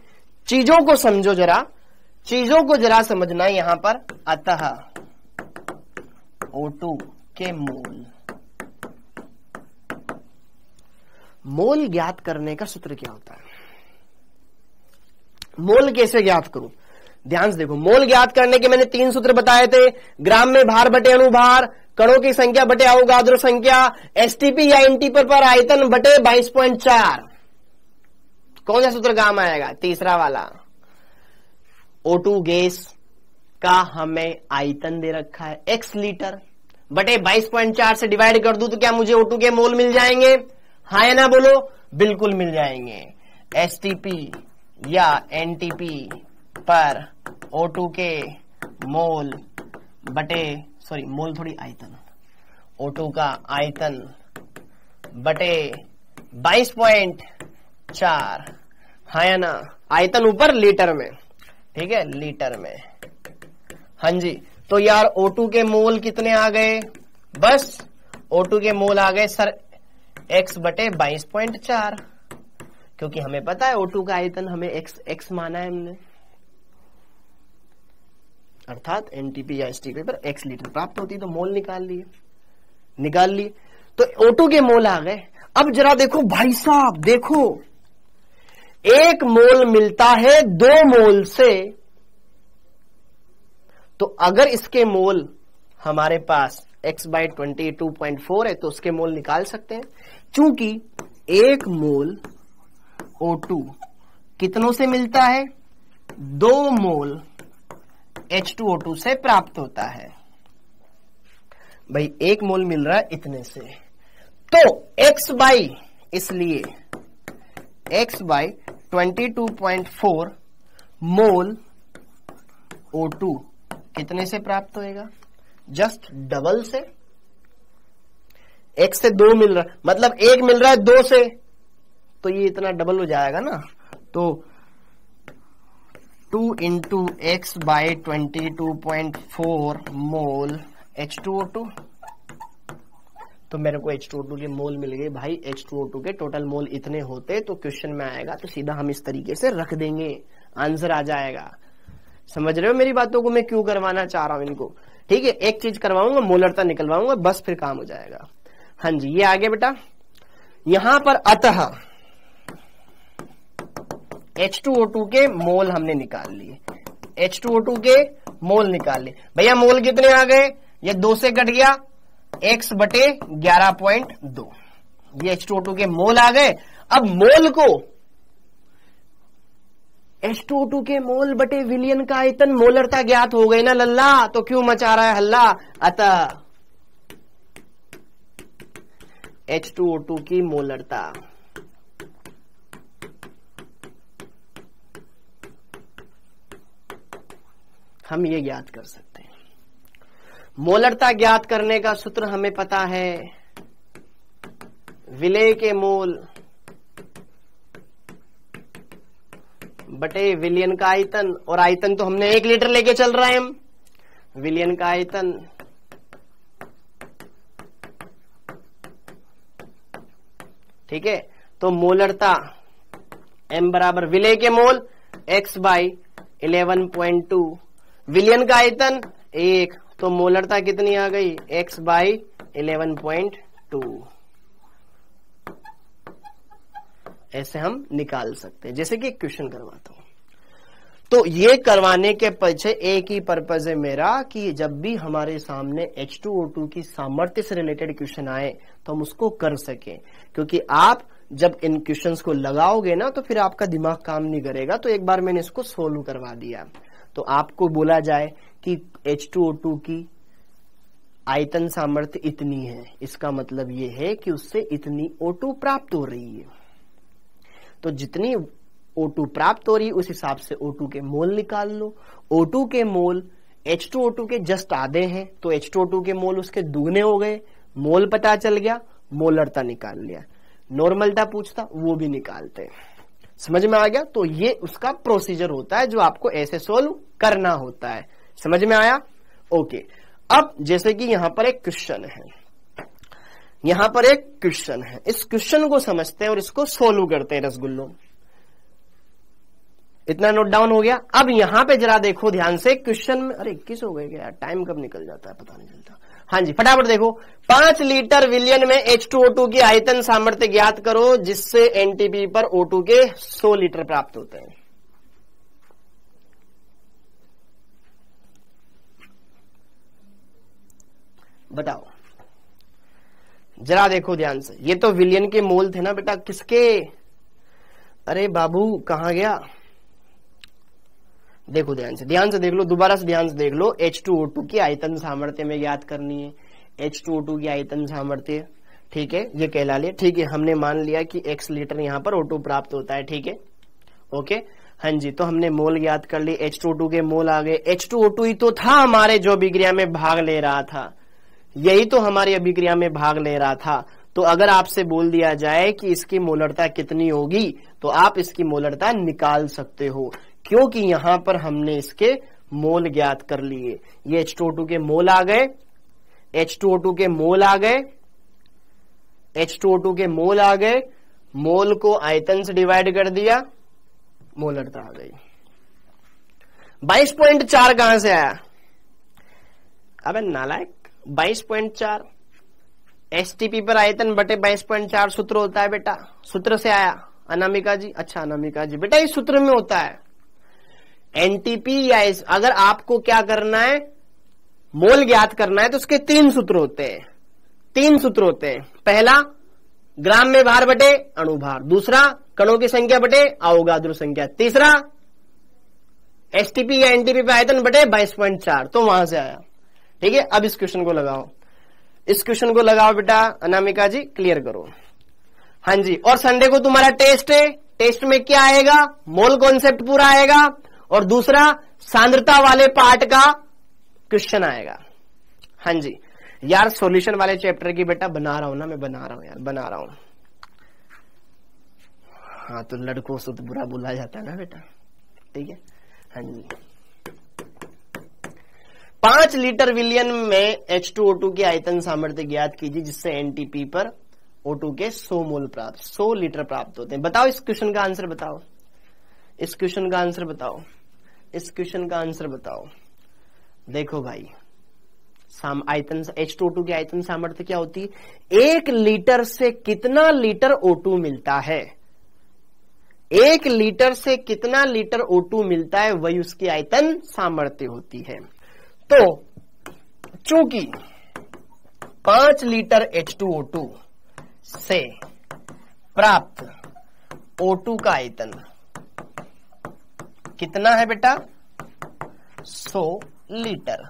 चीजों को समझो जरा, चीजों को जरा समझना है यहां पर। अतः O2 के मोल, मोल ज्ञात करने का सूत्र क्या होता है? मोल कैसे ज्ञात करूं? ध्यान से देखो, मोल ज्ञात करने के मैंने 3 सूत्र बताए थे। ग्राम में भार बटे अणुभार, कणों की संख्या बटे अवोगाद्रो संख्या, एसटीपी या एनटी पर आयतन बटे 22.4। कौन सा सूत्र काम आएगा? तीसरा वाला। O2 गैस का हमें आयतन दे रखा है X लीटर, बटे 22.4 से डिवाइड कर दूं तो क्या मुझे O2 के मोल मिल जाएंगे? हाँ या ना बोलो? बिल्कुल मिल जाएंगे। एसटीपी या एनटीपी पर O2 के मोल बटे, सॉरी मोल थोड़ी, आयतन, O2 का आयतन बटे 22.4। हाँ या ना? आयतन ऊपर लीटर में, ठीक है, लीटर में। हाँ जी। तो यार O2 के मोल कितने आ गए? बस O2 के मोल आ गए सर X बटे 22.4, क्योंकि हमें पता है O2 का आयतन हमें X माना है हमने, अर्थात एनटीपी या एसटीपी पर X लीटर प्राप्त होती, तो मोल निकाल लिए। तो O2 के मोल आ गए। अब जरा देखो भाई साहब, देखो 1 मोल मिलता है 2 मोल से, तो अगर इसके मोल हमारे पास X/22.4 है तो उसके मोल निकाल सकते हैं। चूंकि 1 मोल O2 कितनों से मिलता है? 2 मोल H2O2 से प्राप्त होता है। भाई 1 मोल मिल रहा है इतने से, तो इसलिए X/22.4 मोल O2 कितने से प्राप्त होएगा? जस्ट डबल से। X से 2 मिल रहा, मतलब 1 मिल रहा है 2 से, तो ये इतना डबल हो जाएगा ना। तो 2 इंटू X/22.4 मोल H2O2, तो मेरे को H2O2 के मोल मिल गए। भाई H2O2 के टोटल मोल इतने होते, तो क्वेश्चन में आएगा तो सीधा हम इस तरीके से रख देंगे, आंसर आ जाएगा। समझ रहे हो मेरी बातों को? मैं क्यों करवाना चाह रहा हूं इनको, ठीक है। एक चीज करवाऊंगा, मोलरता निकलवाऊंगा, बस फिर काम हो जाएगा। हाँ जी, ये आगे बेटा, यहां पर अतः H2O2 के मोल हमने निकाल लिए, H2O2 के मोल निकाल लिए। भैया मोल कितने आ गए? ये 2 से कट गया, X बटे 11.2, ये H2O2 के मोल आ गए। अब मोल को H2O2 के मोल बटे विलयन का आयतन, मोलरता ज्ञात हो गई ना लल्ला, तो क्यों मचा रहा है हल्ला? अतः H2O2 की मोलरता हम ये ज्ञात कर सकते हैं। मोलरता ज्ञात करने का सूत्र हमें पता है, विलेय के मोल बटे विलयन का आयतन, और आयतन तो हमने 1 लीटर लेके चल रहे हैं हम। विलयन का आयतन ठीक है, तो मोलरता M बराबर विलेय के मोल X/11.2, विलयन का आयतन 1, तो मोलरता कितनी आ गई? X/11.2। ऐसे हम निकाल सकते हैं, जैसे कि एक क्वेश्चन करवाता हूं। तो ये करवाने के पीछे एक ही पर्पज है मेरा कि जब भी हमारे सामने H2O2 की सामर्थ्य से रिलेटेड क्वेश्चन आए तो हम उसको कर सकें, क्योंकि आप जब इन क्वेश्चंस को लगाओगे ना तो फिर आपका दिमाग काम नहीं करेगा। तो एक बार मैंने इसको सोल्व करवा दिया। तो आपको बोला जाए कि H2O2 की आयतन सामर्थ्य इतनी है, इसका मतलब ये है कि उससे इतनी O2 प्राप्त हो रही है। तो जितनी O2 प्राप्त हो रही है उस हिसाब से O2 के मोल निकाल लो। O2 के मोल H2O2 के जस्ट आधे हैं, तो H2O2 के मोल उसके दुगने हो गए। मोल पता चल गया, मोलरता निकाल लिया। नॉर्मलता पूछता वो भी निकालते हैं। समझ में आ गया? तो ये उसका प्रोसीजर होता है जो आपको ऐसे सोल्व करना होता है। समझ में आया? ओके। अब जैसे कि यहां पर एक क्वेश्चन है, यहां पर एक क्वेश्चन है, इस क्वेश्चन को समझते हैं और इसको सोल्व करते हैं रसगुल्लो। इतना नोट डाउन हो गया। अब यहां पे जरा देखो ध्यान से क्वेश्चन में। अरे 21 हो गए क्या यार, टाइम कब निकल जाता है पता नहीं चलता। हाँ जी, फटाफट देखो। 5 लीटर विलियन में H2O2 की आयतन सामर्थ्य ज्ञात करो जिससे एनटीपी पर O2 के 100 लीटर प्राप्त होते हैं। बताओ जरा, देखो ध्यान से। ये तो विलियन के मोल थे ना बेटा, किसके? अरे बाबू कहां गया? देखो ध्यान से देख लो, दोबारा से ध्यान से देख लो। H2O2 की आयतन सामर्थ्य में ज्ञात करनी है। H2O2 की आयतन सामर्थ्य, ठीक है, ये कहला लिया। ठीक है, हमने मान लिया कि X लीटर यहां पर O2 प्राप्त होता है। ठीक है, ओके। हाँ जी, तो हमने मोल ज्ञात कर लिए। H2O2 के मोल आ गए। H2O2 ही तो था हमारे जो अभिक्रिया में भाग ले रहा था, यही तो हमारी अभिक्रिया में भाग ले रहा था। तो अगर आपसे बोल दिया जाए कि इसकी मोलरता कितनी होगी तो आप इसकी मोलरता निकाल सकते हो, क्योंकि यहां पर हमने इसके मोल ज्ञात कर लिए। ये H2O2 के मोल आ गए, H2O2 के मोल आ गए, H2O2 के मोल आ गए। मोल को आयतन से डिवाइड कर दिया, मोलरता आ गई। 22.4 कहां से आया? अबे नालायक, 22.4 एसटीपी पर आयतन बटे 22.4 सूत्र होता है बेटा। सूत्र से आया अनामिका जी। अच्छा अनामिका जी, बेटा इस सूत्र में होता है एनटीपी या अगर आपको क्या करना है, मोल ज्ञात करना है, तो उसके 3 सूत्र होते हैं। 3 सूत्र होते हैं। पहला ग्राम में भार बटे अणुभार, दूसरा कणों की संख्या बटे अवोगाद्रो संख्या, तीसरा एसटीपी या एनटीपी पे आयतन बटे 22.4। तो वहां से आया। ठीक है, अब इस क्वेश्चन को लगाओ, इस क्वेश्चन को लगाओ बेटा। अनामिका जी क्लियर करो। हाँ जी, और संडे को तुम्हारा टेस्ट है। टेस्ट में क्या आएगा? मोल कॉन्सेप्ट पूरा आएगा, और दूसरा सांद्रता वाले पार्ट का क्वेश्चन आएगा। हाँ जी यार, सॉल्यूशन वाले चैप्टर की बेटा बना रहा हूं ना, मैं बना रहा हूं यार, बना रहा हूं। हाँ, तो लड़कों से तो बुरा बोला जाता है ना बेटा। ठीक है, हाँ जी। 5 लीटर विलियन में H2O2 की आयतन सामर्थ्य ज्ञात कीजिए जिससे एनटीपी पर O2 के 100 मोल प्राप्त, 100 लीटर प्राप्त होते हैं। बताओ इस क्वेश्चन का आंसर बताओ, इस क्वेश्चन का आंसर बताओ, इस क्वेश्चन का आंसर बताओ। देखो भाई, आयतन H2O2 की आयतन सामर्थ्य क्या होती है? 1 लीटर से कितना लीटर O2 मिलता है, 1 लीटर से कितना लीटर O2 मिलता है, वही उसकी आयतन सामर्थ्य होती है। तो चूंकि 5 लीटर H2O2 से प्राप्त O2 का आयतन कितना है बेटा? 100 लीटर।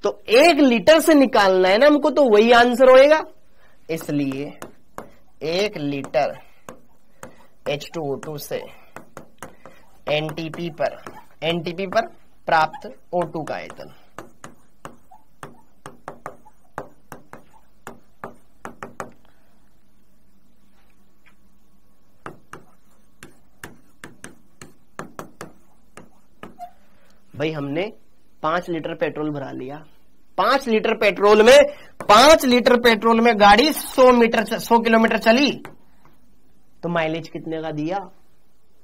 तो 1 लीटर से निकालना है ना हमको, तो वही आंसर होएगा। इसलिए 1 लीटर H2O2 से एनटीपी पर प्राप्त O2 का आयतन। भाई हमने 5 लीटर पेट्रोल भरा लिया। 5 लीटर पेट्रोल में गाड़ी 100 किलोमीटर चली, तो माइलेज कितने का दिया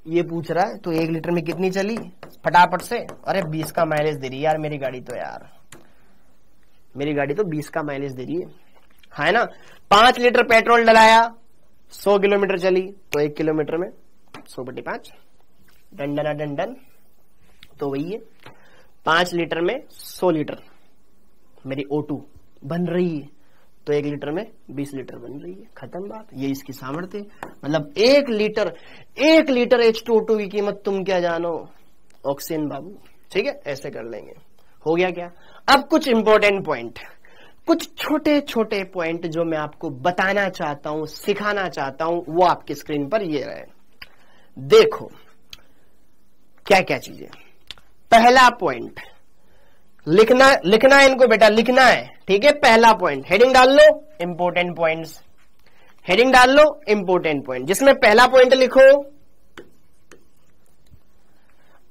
ये पूछ रहा है। तो 1 लीटर में कितनी चली फटाफट से? अरे 20 का माइलेज दे रही है यार मेरी गाड़ी तो, यार मेरी गाड़ी तो 20 का माइलेज दे रही है ना। 5 लीटर पेट्रोल डलाया, 100 किलोमीटर चली, तो 1 किलोमीटर में 100/5, डंडना डंडन तो वही है 5 लीटर में 100 लीटर मेरी O2 बन रही है, तो 1 लीटर में 20 लीटर बन रही है, खत्म बात। ये इसकी सामर्थ्य, मतलब 1 लीटर H2O2 की कीमत तुम क्या जानो ऑक्सीजन बाबू। ठीक है, ऐसे कर लेंगे। हो गया क्या? अब कुछ इंपॉर्टेंट पॉइंट, कुछ छोटे छोटे पॉइंट जो मैं आपको बताना चाहता हूं, सिखाना चाहता हूं, वो आपकी स्क्रीन पर ये रहे। देखो क्या क्या चीजें। पहला पॉइंट लिखना है इनको बेटा, लिखना है। ठीक है, पहला पॉइंट हेडिंग डाल लो, इंपॉर्टेंट पॉइंट्स, हेडिंग डाल लो इंपॉर्टेंट पॉइंट, जिसमें पहला पॉइंट लिखो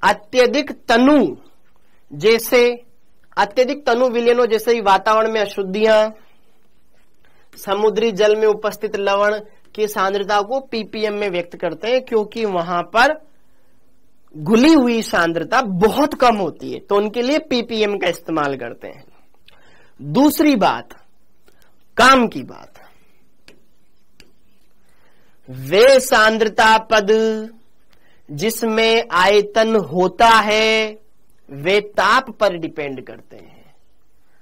अत्यधिक तनु विलयनों जैसे ही वातावरण में अशुद्धियां, समुद्री जल में उपस्थित लवण की सांद्रता को पीपीएम में व्यक्त करते हैं, क्योंकि वहां पर घुली हुई सांद्रता बहुत कम होती है, तो उनके लिए पीपीएम का इस्तेमाल करते हैं। दूसरी बात, काम की बात, वे सांद्रता पद जिसमें आयतन होता है वे ताप पर डिपेंड करते हैं।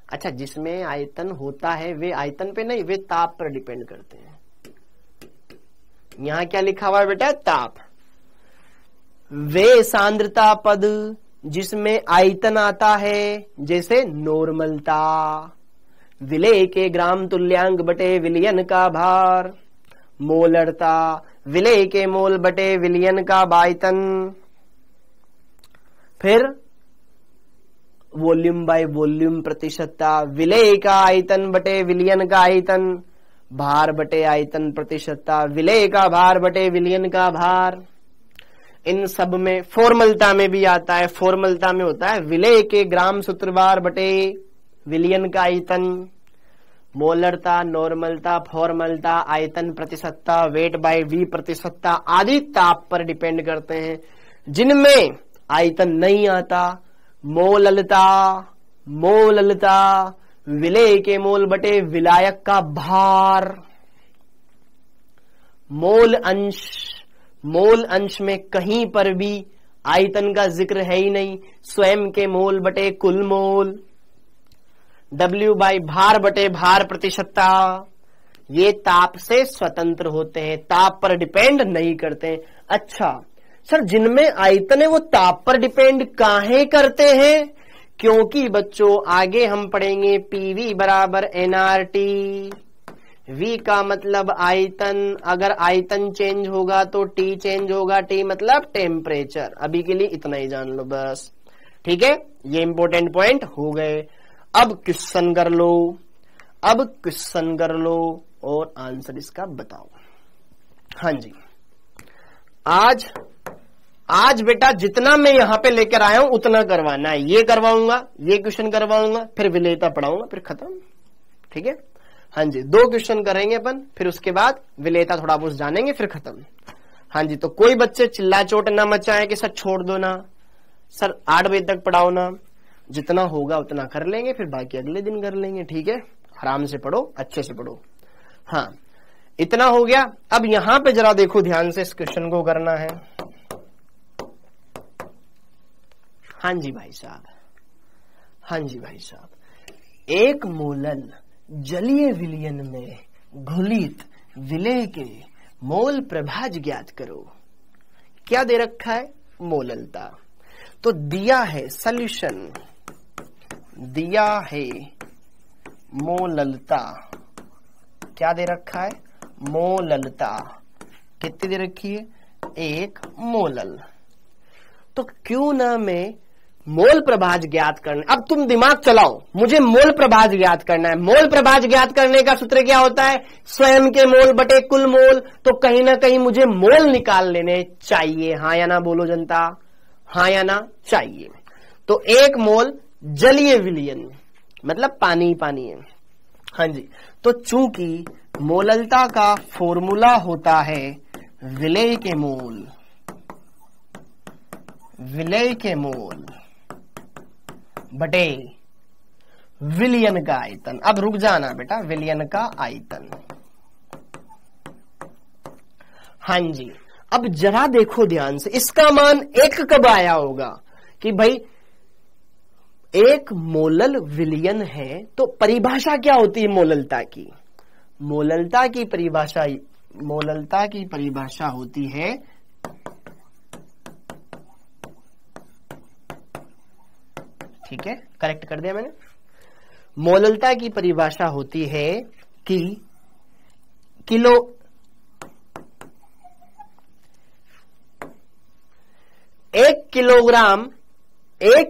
अच्छा, जिसमें आयतन होता है वे आयतन पे नहीं, वे ताप पर डिपेंड करते हैं। यहां क्या लिखा हुआ है बेटा? ताप। वे सांद्रता पद जिसमें आयतन आता है, जैसे नॉर्मलता, विलय के ग्राम तुल्यांक बटे विलयन का भार, मोलरता, विलय के मोल बटे विलयन का आयतन, फिर वॉल्यूम बाय वॉल्यूम प्रतिशतता, विलय का आयतन बटे विलयन का आयतन, भार बटे आयतन प्रतिशतता, विलय का भार बटे विलयन का भार। इन सब में फॉर्मलता में भी आता है, फॉर्मलता में होता है विलय के ग्राम सूत्रभार बटे विलयन का आयतन, मोलरता, नॉर्मलता, फॉर्मलता, आयतन प्रतिशतता, वेट बाय वी प्रतिशतता आदि ताप पर डिपेंड करते हैं। जिनमें आयतन नहीं आता, मोललता, विलय के मोल बटे विलायक का भार, मोल अंश में कहीं पर भी आयतन का जिक्र है ही नहीं, स्वयं के मोल बटे कुल मोल, W बाई भार बटे भार प्रतिशतता, ये ताप से स्वतंत्र होते हैं, ताप पर डिपेंड नहीं करते हैं। अच्छा सर, जिनमें आयतन है वो ताप पर डिपेंड काहे करते हैं? क्योंकि बच्चों आगे हम पढ़ेंगे PV बराबर nRT, V का मतलब आयतन, अगर आयतन चेंज होगा तो T चेंज होगा, T मतलब टेम्परेचर। अभी के लिए इतना ही जान लो बस। ठीक है, ये इंपॉर्टेंट पॉइंट हो गए। अब क्वेश्चन कर लो और आंसर इसका बताओ। हाँ जी, आज बेटा जितना मैं यहां पे लेकर आया हूं उतना करवाना है। ये करवाऊंगा, ये क्वेश्चन करवाऊंगा, फिर विलेयता पढ़ाऊंगा, फिर खत्म। ठीक है, हाँ जी, 2 क्वेश्चन करेंगे अपन, फिर उसके बाद विलेयता थोड़ा बहुत जानेंगे, फिर खत्म। हाँ जी, तो कोई बच्चे चिल्ला चोट ना मचाए कि सर छोड़ दो ना, सर 8 बजे तक पढ़ाओ ना। जितना होगा उतना कर लेंगे, फिर बाकी अगले दिन कर लेंगे। ठीक है, आराम से पढ़ो, अच्छे से पढ़ो। हाँ, इतना हो गया। अब यहां पे जरा देखो ध्यान से, इस क्वेश्चन को करना है। हाँ जी भाई साहब, एक मोलल जलीय विलयन में घुलित विलय के मोल प्रभाज ज्ञात करो। क्या दे रखा है? मोललता। तो दिया है सॉल्यूशन, दिया है मोललता। क्या दे रखा है? मोललता। कितनी दे रखी है? 1 मोलल। तो क्यों ना मैं मोल प्रभाज ज्ञात करना। अब तुम दिमाग चलाओ, मुझे मोल प्रभाज ज्ञात करना है। मोल प्रभाज ज्ञात करने का सूत्र क्या होता है? स्वयं के मोल बटे कुल मोल। तो कहीं ना कहीं मुझे मोल निकाल लेने चाहिए। हाँ या ना बोलो जनता, हाँ या ना चाहिए। तो 1 मोल जलीय विलयन मतलब पानी पानी है। हाँ जी, तो चूंकि मोललता का फॉर्मूला होता है विलय के मोल बटे विलयन का आयतन। अब रुक जाना बेटा, विलयन का आयतन। हाँ जी, अब जरा देखो ध्यान से, इसका मान 1 कब आया होगा? कि भाई एक मोलल विलयन है, तो परिभाषा क्या होती है मोललता की? मोललता की परिभाषा होती है ठीक है, करेक्ट कर दिया मैंने। मोललता की परिभाषा होती है कि एक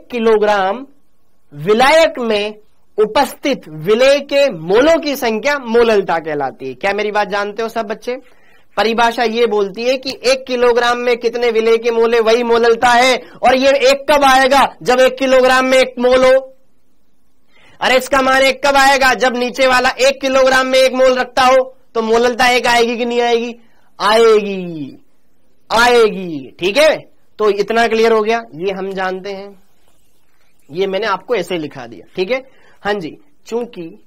किलोग्राम विलायक में उपस्थित विलेय के मोलों की संख्या मोललता कहलाती है। क्या मेरी बात जानते हो सब बच्चे? परिभाषा ये बोलती है कि 1 किलोग्राम में कितने विलेय के मोल है, वही मोललता है। और ये एक कब आएगा? जब 1 किलोग्राम में 1 मोल हो। अरे इसका मान एक कब आएगा? जब नीचे वाला 1 किलोग्राम में 1 मोल रखता हो, तो मोललता एक आएगी कि नहीं आएगी? आएगी। ठीक है, तो इतना क्लियर हो गया, ये हम जानते हैं, ये मैंने आपको ऐसे लिखा दिया। ठीक है, हाँ जी। चूंकि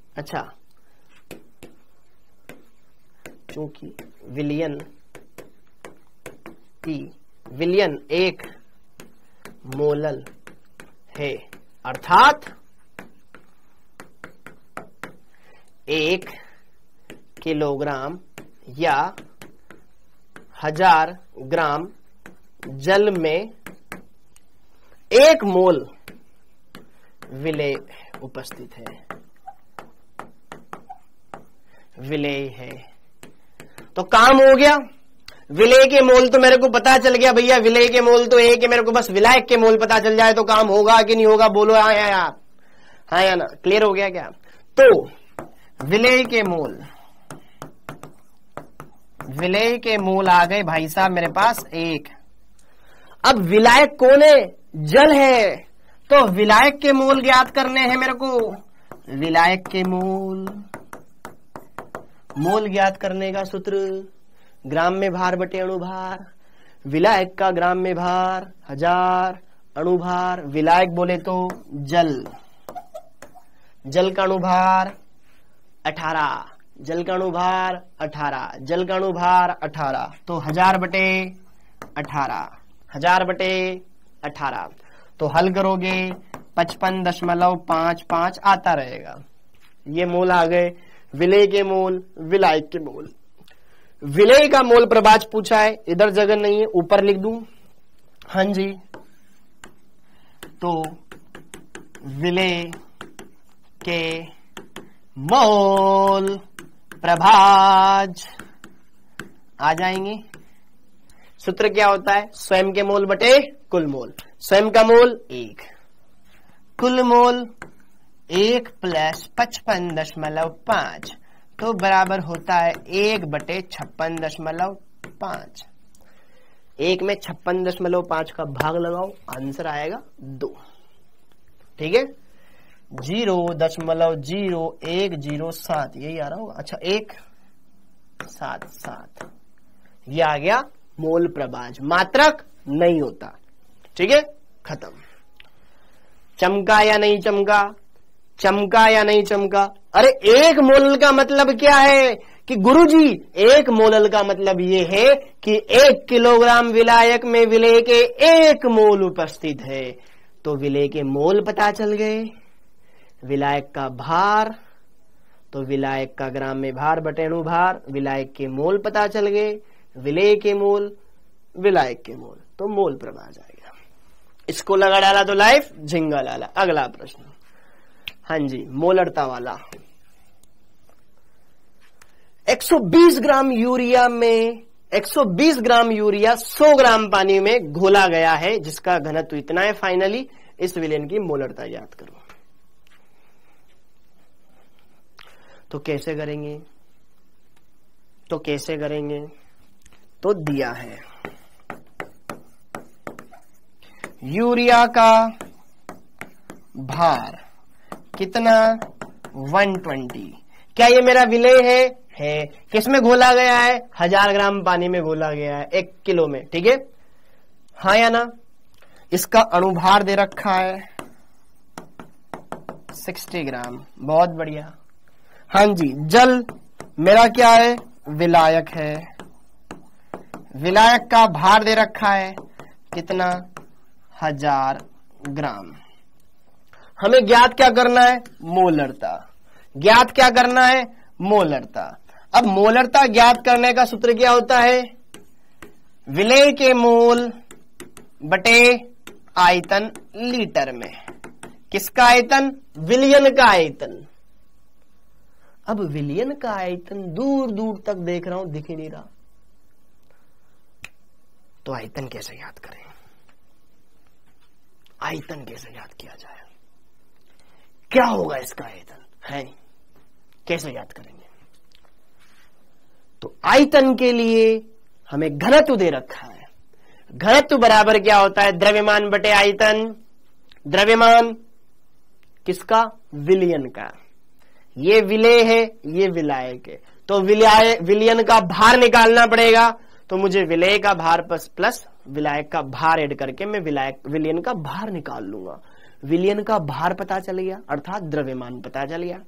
विलयन एक मोलल है, अर्थात 1 किलोग्राम या 1000 ग्राम जल में 1 मोल विलेय उपस्थित है, विलेय है। तो काम हो गया। विलेय के मोल तो मेरे को पता चल गया भैया, विलेय के मोल तो एक है, मेरे को बस विलायक के मोल पता चल जाए तो काम होगा कि नहीं होगा? बोलो हाँ या यार, हाँ या ना? क्लियर हो गया क्या? तो विलेय के मोल आ गए भाई साहब मेरे पास 1। अब विलायक कौन है? जल है। तो विलायक के मोल ज्ञात करने हैं मेरे को। विलायक के मोल ज्ञात करने का सूत्र ग्राम में भार बटे अणुभार। विलायक का ग्राम में भार 1000, अणुभार विलायक बोले तो जल का अणुभार 18, जल का अणुभार 18, जल का अणुभार 18, तो 1000 बटे 18। तो हल करोगे 55.55 आता रहेगा। ये मोल आ गए विलेय के मोल, विलायक के मोल। विलेय का मोल प्रभाज पूछा है, इधर जगह नहीं है, ऊपर लिख दूं। हाँ जी, तो विलेय के मोल प्रभाज आ जाएंगे। सूत्र क्या होता है? स्वयं के मोल बटे कुल मोल। स्वयं का मोल 1, कुल मोल 1 प्लस 55.5, तो बराबर होता है 1 बटे 56.5। 1 में 56.5 का भाग लगाओ, आंसर आएगा 2। ठीक है, 0.0107 यही आ रहा होगा। अच्छा, 177 ये आ गया मोल प्रभाज। मात्रक नहीं होता। ठीक है, खत्म। चमका या नहीं चमका? चमका या नहीं चमका? अरे 1 मोल का मतलब क्या है कि गुरुजी? 1 मोल का मतलब ये है कि 1 किलोग्राम विलायक में विलेय के 1 मोल उपस्थित है। तो विलेय के मोल पता चल गए। विलायक का भार, तो विलायक का ग्राम में भार बटे अणुभार, विलायक के मोल पता चल गए। विलेय के मोल, विलायक के मोल, तो मोल प्रभाज आएगा। इसको लगा डाला तो लाइफ झिंगा लाला। अगला प्रश्न, हाँ जी, मोलरता वाला। 120 ग्राम यूरिया 100 ग्राम पानी में घोला गया है, जिसका घनत्व इतना है। फाइनली इस विलेन की मोलरता याद करो। तो कैसे करेंगे? तो दिया है यूरिया का भार कितना? 120। क्या ये मेरा विलेय है? किसमें घोला गया है? 1000 ग्राम पानी में घोला गया है 1 किलो में। ठीक है, हाँ या ना? इसका अणुभार दे रखा है 60 ग्राम। बहुत बढ़िया। हाँ जी, जल मेरा क्या है? विलायक है। विलायक का भार दे रखा है कितना? 1000 ग्राम। हमें ज्ञात क्या करना है? मोलरता। ज्ञात क्या करना है? मोलरता। अब मोलरता ज्ञात करने का सूत्र क्या होता है? विलेय के मोल बटे आयतन लीटर में। किसका आयतन? विलयन का आयतन। अब विलयन का आयतन दूर दूर तक देख रहा हूं, दिख ही नहीं रहा, तो आयतन कैसे याद करें? आयतन कैसे याद किया जाए? क्या होगा इसका आयतन है? कैसे याद करेंगे? तो आयतन के लिए हमें घनत्व दे रखा है। घनत्व बराबर क्या होता है? द्रव्यमान बटे आयतन। द्रव्यमान किसका? विलयन का। ये विलेय है, ये विलायक है, तो विलयन का भार निकालना पड़ेगा। तो मुझे विलेय का भार प्लस विलायक का भार ऐड करके मैं विलयन का भार निकाल लूंगा। विलयन का भार पता चल गया, अर्थात द्रव्यमान पता चल गया।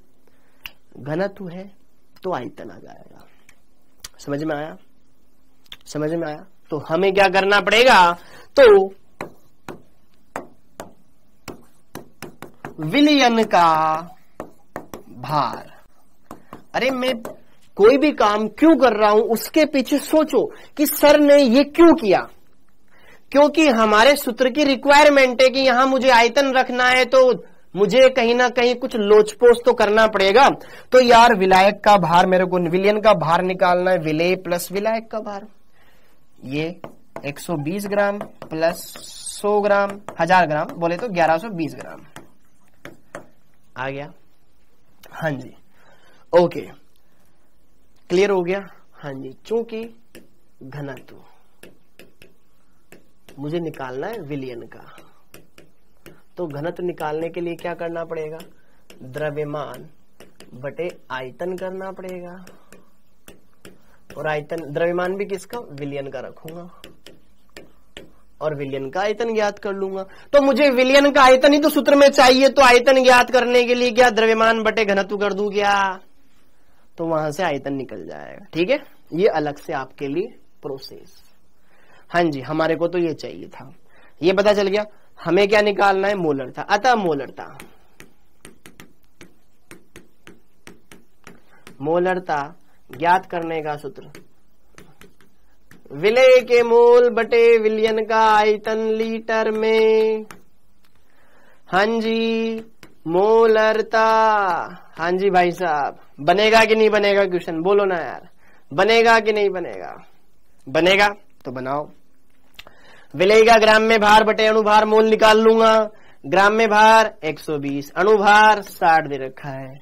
घनत्व है तो आयतन आ जाएगा। समझ में आया? समझ में आया? तो हमें क्या करना पड़ेगा? तो विलयन का भार। अरे मैं कोई भी काम क्यों कर रहा हूं उसके पीछे सोचो कि सर ने ये क्यों किया। क्योंकि हमारे सूत्र की रिक्वायरमेंट है कि यहां मुझे आयतन रखना है, तो मुझे कहीं ना कहीं कुछ लोचपोच तो करना पड़ेगा। तो यार विलायक का भार, मेरे को विलयन का भार निकालना है। विलेय प्लस विलायक का भार, ये 120 ग्राम प्लस 100 ग्राम, 1000 ग्राम बोले तो 1120 ग्राम आ गया। हाँ जी, ओके, क्लियर हो गया? हाँ जी, चूंकि घनत्व मुझे निकालना है विलयन का, तो घनत्व निकालने के लिए क्या करना पड़ेगा? द्रव्यमान बटे आयतन करना पड़ेगा। और आयतन, द्रव्यमान भी किसका? विलयन का रखूंगा और विलयन का आयतन ज्ञात कर लूंगा। तो मुझे विलयन का आयतन ही तो सूत्र में चाहिए, तो आयतन ज्ञात करने के लिए क्या? द्रव्यमान बटे घनत्व कर दूं क्या? तो वहां से आयतन निकल जाएगा। ठीक है, ये अलग से आपके लिए प्रोसेस। हाँ जी, हमारे को तो ये चाहिए था, ये पता चल गया। हमें क्या निकालना है? मोलरता। अतः मोलरता ज्ञात करने का सूत्र विलेय के मोल बटे विलयन का आयतन लीटर में। हाँ जी, मोलरता। हाँ जी भाई साहब, बनेगा कि नहीं बनेगा? क्वेश्चन बोलो ना यार, बनेगा कि नहीं बनेगा? बनेगा तो बनाओ। विलेय का ग्राम में भार बटे अणुभार मोल निकाल लूंगा। ग्राम में भार 120, अणुभार 60 दे रखा है।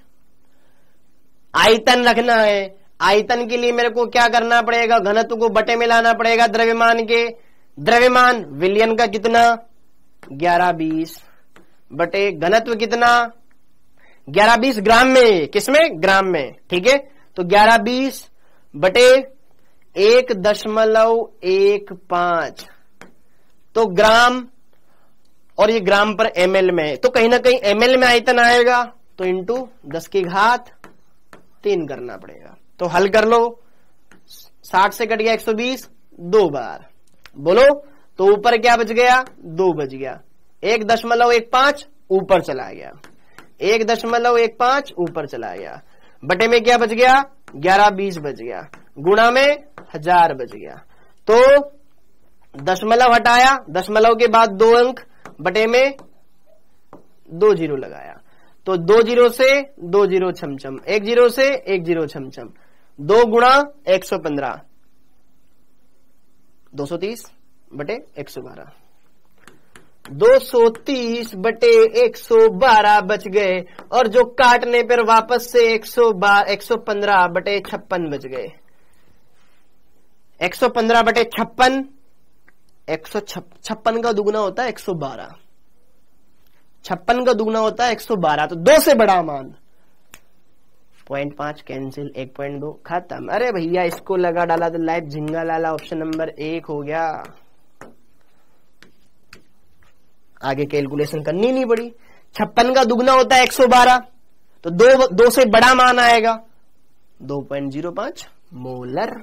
आयतन रखना है। आयतन के लिए मेरे को क्या करना पड़ेगा? घनत्व को बटे में लाना पड़ेगा द्रव्यमान के। द्रव्यमान विलयन का कितना? 1120 बटे घनत्व कितना? 1120 ग्राम में। किसमें? ग्राम में। ठीक है, तो 1120 बटे 1.15, तो ग्राम, और ये ग्राम पर ml में है, तो कहीं ना कहीं ml में आयतन आएगा, तो इंटू 10 की घात 3 करना पड़ेगा। तो हल कर लो, 60 से कट गया 120 2 बार, बोलो तो ऊपर क्या बच गया? 2 बच गया। 1.15 ऊपर चला गया, 1.15 ऊपर चला गया। बटे में क्या बच गया? 1120 बच गया, गुणा में 1000 बच गया। तो दशमलव हटाया, दशमलव के बाद 2 अंक, बटे में 2 जीरो लगाया, तो 2 जीरो से 2 जीरो छमछम, 1 जीरो से 1 जीरो छमछम, 2 गुणा 115, 230 बटे 112, 230 बटे 112 बच गए, और जो काटने पर वापस से 115 बटे 56 बच गए। 115 बटे 56, 156 का दुगुना होता है 112, 56 का दुगुना होता है 112, तो 2 से बड़ा मान। 0.5 कैंसिल, 1.2 खत्म। अरे भैया इसको लगा डाला तो लाइफ झिंगा लाला, ऑप्शन नंबर 1 हो गया। आगे कैलकुलेशन करनी नहीं पड़ी। 56 का दुगना होता है 112, तो 2 से बड़ा मान आएगा 2.05 मोलर।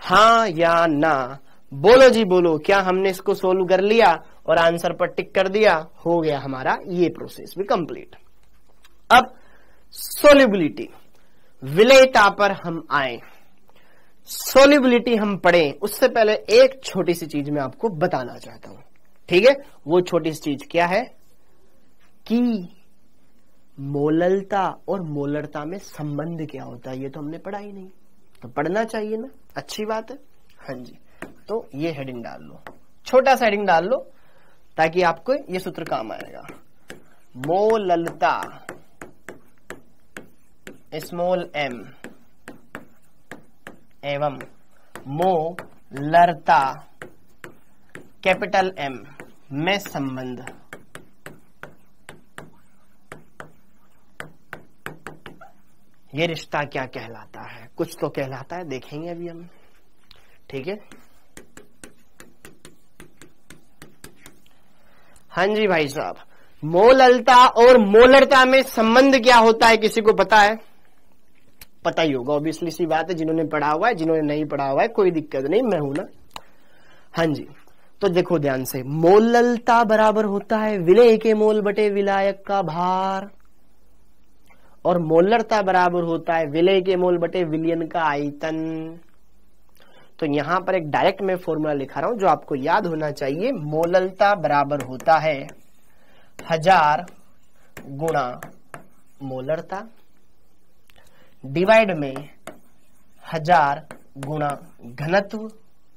हाँ या ना बोलो जी बोलो, क्या हमने इसको सोल्व कर लिया और आंसर पर टिक कर दिया? हो गया हमारा ये प्रोसेस भी कंप्लीट। अब सोल्यूबिलिटी, विलेयता पर हम आए। सोल्यूबिलिटी हम पढ़ें उससे पहले एक छोटी सी चीज मैं आपको बताना चाहता हूं, ठीक है? वो छोटी सी चीज क्या है कि मोललता और मोलरता में संबंध क्या होता है, ये तो हमने पढ़ा ही नहीं, तो पढ़ना चाहिए ना, अच्छी बात है। हाँ जी, तो ये हेडिंग डाल लो, छोटा सा हेडिंग डाल लो ताकि आपको ये सूत्र काम आएगा। मोललता स्मॉल m एवं मोलरता कैपिटल M में संबंध। ये रिश्ता क्या कहलाता है? कुछ तो कहलाता है, देखेंगे अभी हम, ठीक है? हाँ जी भाई साहब, मोललता और मोलरता में संबंध क्या होता है, किसी को पता है? पता ही होगा, ऑब्वियसली सी बात है, जिन्होंने पढ़ा हुआ है, जिन्होंने नहीं पढ़ा हुआ है कोई दिक्कत नहीं, मैं हूं ना। हाँ जी, तो देखो ध्यान से, मोललता बराबर होता है विलेय के मोल बटे विलायक का भार, और मोलरता बराबर होता है विलेय के मोल बटे विलयन का आयतन। तो यहां पर एक डायरेक्ट मैं फॉर्मूला लिखा रहा हूं जो आपको याद होना चाहिए। मोललता बराबर होता है 1000 गुणा मोलरता डिवाइड में 1000 गुणा घनत्व,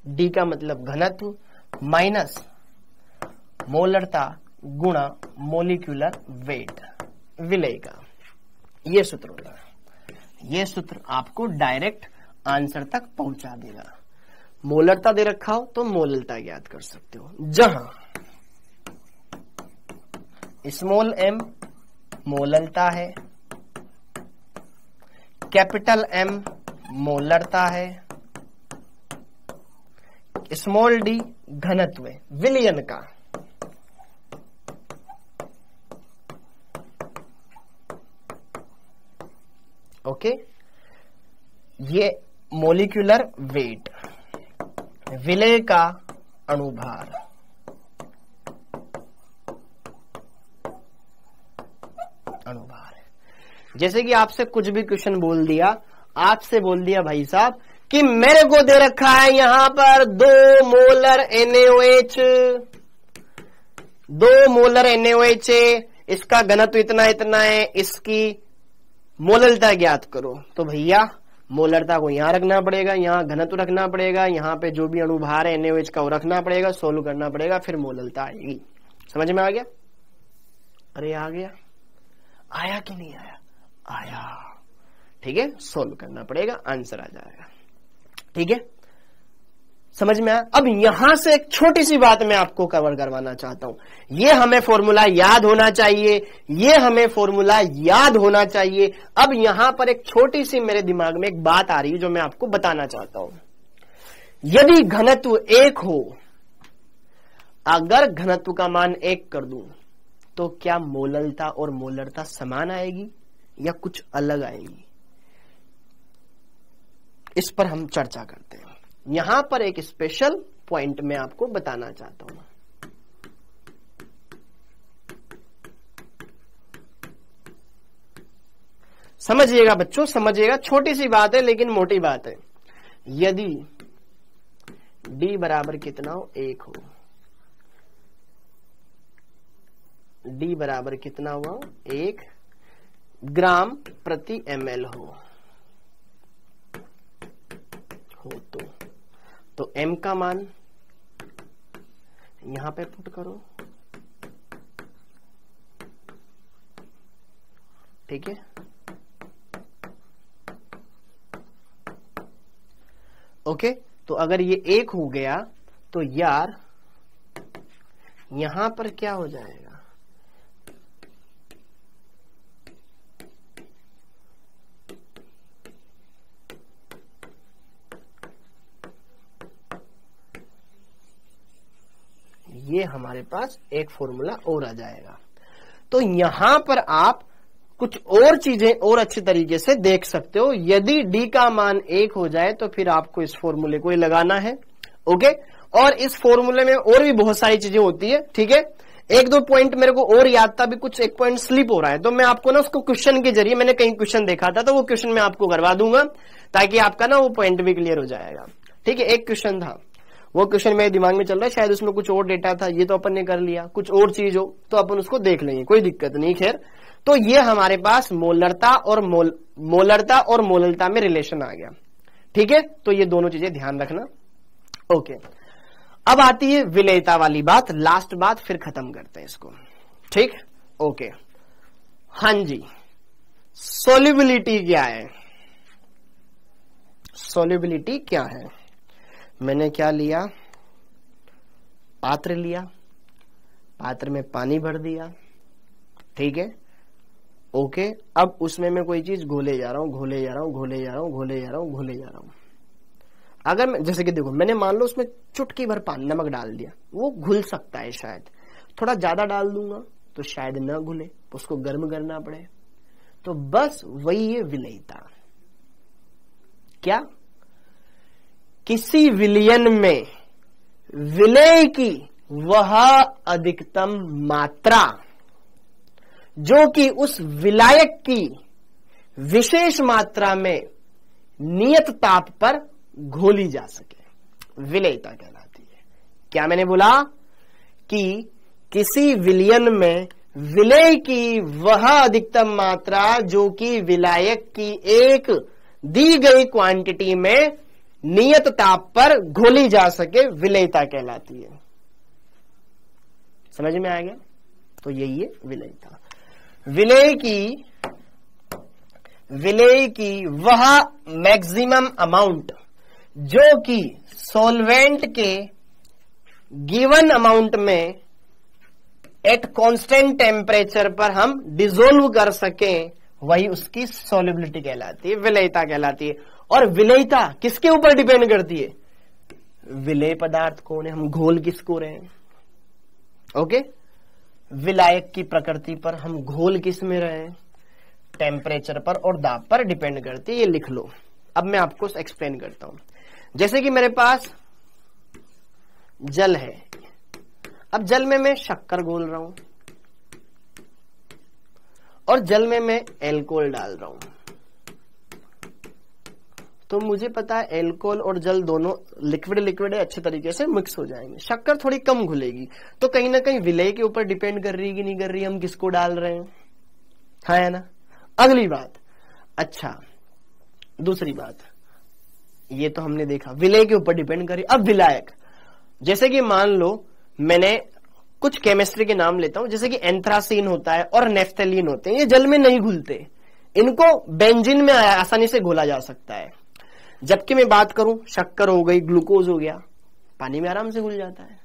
डी का मतलब घनत्व, माइनस मोलरता गुणा मोलिक्यूलर वेट विलेय का। ये सूत्र होगा, ये सूत्र आपको डायरेक्ट आंसर तक पहुंचा देगा। मोलरता दे रखा हो तो मोललता ज्ञात कर सकते हो, जहां स्मॉल m मोललता है, कैपिटल M मोलरता है, स्मॉल d घनत्व है विलयन का। ओके, ये मोलिक्यूलर वेट, विलेय का अणुभार, अणुभार। जैसे कि आपसे कुछ भी क्वेश्चन बोल दिया, आपसे बोल दिया भाई साहब कि मेरे को दे रखा है यहां पर 2 मोलर NaOH, 2 मोलर NaOH है, इसका घनत्व इतना इतना है, इसकी मोललता ज्ञात करो। तो भैया मोलरता को यहां रखना पड़ेगा, यहां घनत्व रखना पड़ेगा, यहां पे जो भी अणुभार है NaOH का वो रखना पड़ेगा, सोल्व करना पड़ेगा, फिर मोललता आएगी। समझ में आ गया? अरे आ गया, आया कि नहीं आया? आया, ठीक है, सोल्व करना पड़ेगा, आंसर आ जाएगा, ठीक है, समझ में आया? अब यहां से एक छोटी सी बात मैं आपको कवर करवाना चाहता हूं। ये हमें फॉर्मूला याद होना चाहिए, ये हमें फॉर्मूला याद होना चाहिए। अब यहां पर एक छोटी सी मेरे दिमाग में एक बात आ रही है जो मैं आपको बताना चाहता हूं। यदि घनत्व 1 हो, अगर घनत्व का मान 1 कर दूं तो क्या मोललता और मोलरता समान आएगी या कुछ अलग आएगी? इस पर हम चर्चा करते हैं। यहां पर एक स्पेशल पॉइंट मैं आपको बताना चाहता हूं। समझिएगा बच्चों, समझिएगा, छोटी सी बात है लेकिन मोटी बात है। यदि D बराबर कितना हो? 1 हो, D बराबर कितना हुआ? 1 ग्राम प्रति ml हो तो m का मान यहां पे पुट करो, ठीक है। ओके, तो अगर ये 1 हो गया तो यार यहां पर क्या हो जाएगा? ये हमारे पास एक फॉर्मूला और आ जाएगा। तो यहां पर आप कुछ और चीजें और अच्छी तरीके से देख सकते हो। यदि D का मान 1 हो जाए तो फिर आपको इस फॉर्मूले को ही लगाना है, ओके। और इस फॉर्मूले में और भी बहुत सारी चीजें होती है, ठीक है। एक दो पॉइंट मेरे को और याद था, अभी कुछ एक पॉइंट स्लिप हो रहा है, तो मैं आपको ना उसको क्वेश्चन के जरिए, मैंने कहीं क्वेश्चन देखा था तो वो क्वेश्चन मैं आपको करवा दूंगा ताकि आपका ना वो पॉइंट भी क्लियर हो जाएगा, ठीक है। एक क्वेश्चन था, वो क्वेश्चन मेरे दिमाग में चल रहा है, शायद उसमें कुछ और डेटा था, ये तो अपन ने कर लिया, कुछ और चीज हो तो अपन उसको देख लेंगे, कोई दिक्कत नहीं। खैर, तो ये हमारे पास मोलरता और मोलरता में रिलेशन आ गया, ठीक है। तो ये दोनों चीजें ध्यान रखना, ओके। अब आती है विलेयता वाली बात, लास्ट बात, फिर खत्म करते हैं इसको, ठीक, ओके। हाँ जी, सोल्युबिलिटी क्या है? सोल्युबिलिटी क्या है? मैंने क्या लिया, पात्र लिया, पात्र में पानी भर दिया, ठीक है, ओके। अब उसमें मैं कोई चीज घोले जा रहा हूं, घोले जा रहा हूं, घोले जा रहा हूं, घोले जा रहा हूं, घोले जा रहा हूं। अगर मैं, जैसे कि देखो, मैंने मान लो उसमें चुटकी भर पानी, नमक डाल दिया, वो घुल सकता है, शायद थोड़ा ज्यादा डाल दूंगा तो शायद न घुले, उसको गर्म करना पड़े। तो बस वही है विलेयता। क्या? किसी विलयन में विलेय की वह अधिकतम मात्रा जो कि उस विलायक की विशेष मात्रा में नियत ताप पर घोली जा सके, विलेयता कहलाती है। क्या मैंने बोला? कि किसी विलयन में विलेय की वह अधिकतम मात्रा जो कि विलायक की एक दी गई क्वांटिटी में नियत ताप पर घोली जा सके, विलेयता कहलाती है। समझ में आ गया? तो यही है विलेयता। विलेय की वह मैक्सिमम अमाउंट जो कि सॉल्वेंट के गिवन अमाउंट में एट कांस्टेंट टेम्परेचर पर हम डिसोल्व कर सकें, वही उसकी सॉल्युबिलिटी कहलाती है, विलेयता कहलाती है। और विलेयता किसके ऊपर डिपेंड करती है? विलेय पदार्थ कौन है, हम घोल किसको रहे हैं, ओके। विलायक की प्रकृति पर, हम घोल किस में रहे हैं, टेम्परेचर पर और दाब पर डिपेंड करती है, ये लिख लो। अब मैं आपको एक्सप्लेन करता हूं। जैसे कि मेरे पास जल है, अब जल में मैं शक्कर घोल रहा हूं और जल में मैं एल्कोहल डाल रहा हूं, तो मुझे पता है एल्कोहल और जल दोनों लिक्विड है, अच्छे तरीके से मिक्स हो जाएंगे। शक्कर थोड़ी कम घुलेगी, तो कहीं ना कहीं विलेय के ऊपर डिपेंड कर रही है कि नहीं कर रही, हम किसको डाल रहे हैं, है ना। अगली बात, अच्छा दूसरी बात, ये तो हमने देखा विलेय के ऊपर डिपेंड करी। अब विलायक, जैसे कि मान लो मैंने कुछ केमिस्ट्री के नाम लेता हूं, जैसे कि एंथ्रासीन होता है और नेफ्थेलीन होते हैं, ये जल में नहीं घुलते, इनको बेंजीन में आसानी से घोला जा सकता है। जबकि मैं बात करूं, शक्कर हो गई, ग्लूकोज हो गया, पानी में आराम से घुल जाता है।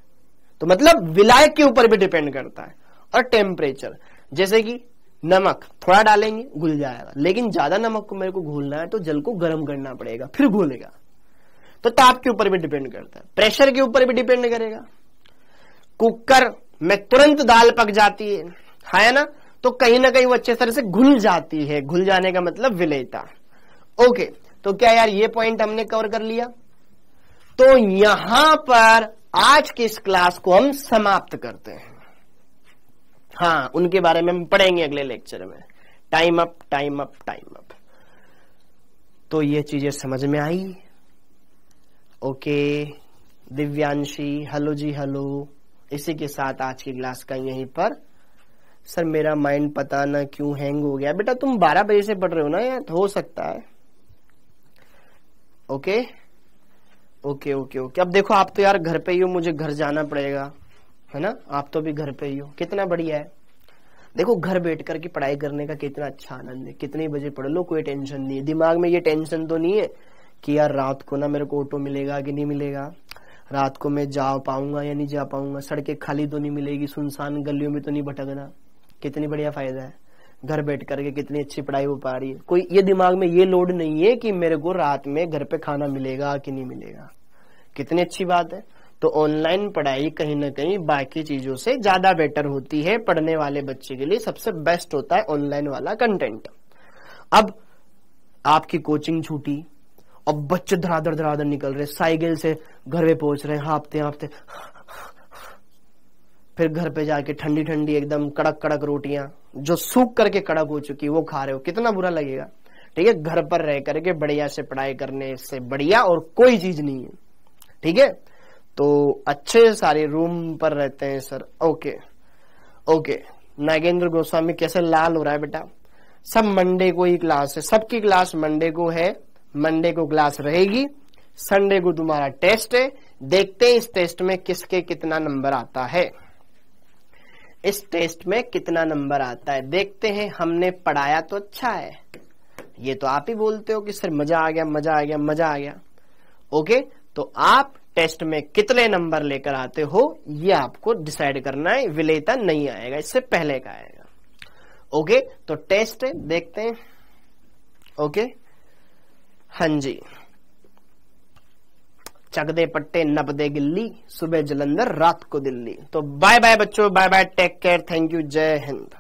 तो मतलब विलायक के ऊपर भी डिपेंड करता है। और टेम्परेचर, जैसे कि नमक थोड़ा डालेंगे घुल जाएगा, लेकिन ज्यादा नमक को मेरे को घोलना है तो जल को गर्म करना पड़ेगा, फिर घुलेगा। तो ताप के ऊपर भी डिपेंड करता है, प्रेशर के ऊपर भी डिपेंड करेगा। कुकर में तुरंत दाल पक जाती है ना, तो कहीं ना कहीं वो अच्छे तरह से घुल जाती है, घुल जाने का मतलब विलेयता। ओके, तो क्या यार ये पॉइंट हमने कवर कर लिया? तो यहां पर आज की इस क्लास को हम समाप्त करते हैं। हाँ, उनके बारे में हम पढ़ेंगे अगले लेक्चर में। Time up, time up, time up. तो ये चीजें समझ में आई? ओके दिव्यांशी, हेलो जी हेलो। इसी के साथ आज की क्लास का यहीं पर। सर मेरा माइंड पता ना क्यों हैंग हो गया। बेटा तुम 12 बजे से पढ़ रहे हो ना यार, तो हो सकता है। Okay okay okay okay. अब देखो आप तो यार घर पे ही हो, मुझे घर जाना पड़ेगा, है ना। आप तो भी घर पे ही हो, कितना बढ़िया है। देखो घर बैठ करके पढ़ाई करने का कितना अच्छा आनंद है, कितने बजे पढ़ लो कोई टेंशन नहीं है। दिमाग में ये टेंशन तो नहीं है कि यार रात को ना मेरे को ऑटो मिलेगा कि नहीं मिलेगा, रात को मैं जा पाऊंगा या नहीं जा पाऊंगा, सड़कें खाली तो नहीं मिलेगी, सुनसान गलियों में तो नहीं भटकना। कितनी बढ़िया फायदा है, घर बैठ करके कितनी अच्छी पढ़ाई हो पा रही है। कोई ये दिमाग में ये लोड नहीं है कि मेरे को रात में घर पे खाना मिलेगा कि नहीं मिलेगा। कितनी अच्छी बात है। तो ऑनलाइन पढ़ाई कहीं ना कहीं बाकी चीजों से ज्यादा बेटर होती है। पढ़ने वाले बच्चे के लिए सबसे बेस्ट होता है ऑनलाइन वाला कंटेंट। अब आपकी कोचिंग छूटी अब बच्चे धड़ाधड़ निकल रहे, साइकिल से घर पे पहुंच रहे हैं, हाँफते हाँफते। फिर घर पे जाके ठंडी ठंडी एकदम कड़क कड़क रोटियां जो सूख करके कड़क हो चुकी वो खा रहे हो, कितना बुरा लगेगा। ठीक है, घर पर रह करके बढ़िया से पढ़ाई करने से बढ़िया और कोई चीज नहीं है। ठीक है, तो अच्छे सारे रूम पर रहते हैं sir. Okay okay, Nagendra Goswami कैसे लाल हो रहा है बेटा? सब मंडे को ही क्लास है, सबकी क्लास मंडे को है, मंडे को क्लास रहेगी, संडे को तुम्हारा टेस्ट है। देखते हैं इस टेस्ट में किसके कितना नंबर आता है, इस टेस्ट में कितना नंबर आता है देखते हैं। हमने पढ़ाया तो अच्छा है, ये तो आप ही बोलते हो कि सर मजा आ गया मजा आ गया मजा आ गया। ओके, तो आप टेस्ट में कितने नंबर लेकर आते हो ये आपको डिसाइड करना है, विलेता नहीं आएगा, इससे पहले का आएगा। ओके, तो टेस्ट देखते हैं। ओके, हाँ जी, चक दे पट्टे नप दे गिल्ली, सुबह जलंधर रात को दिल्ली। तो बाय बाय बच्चों, bye bye, take care, thank you, जय हिंद।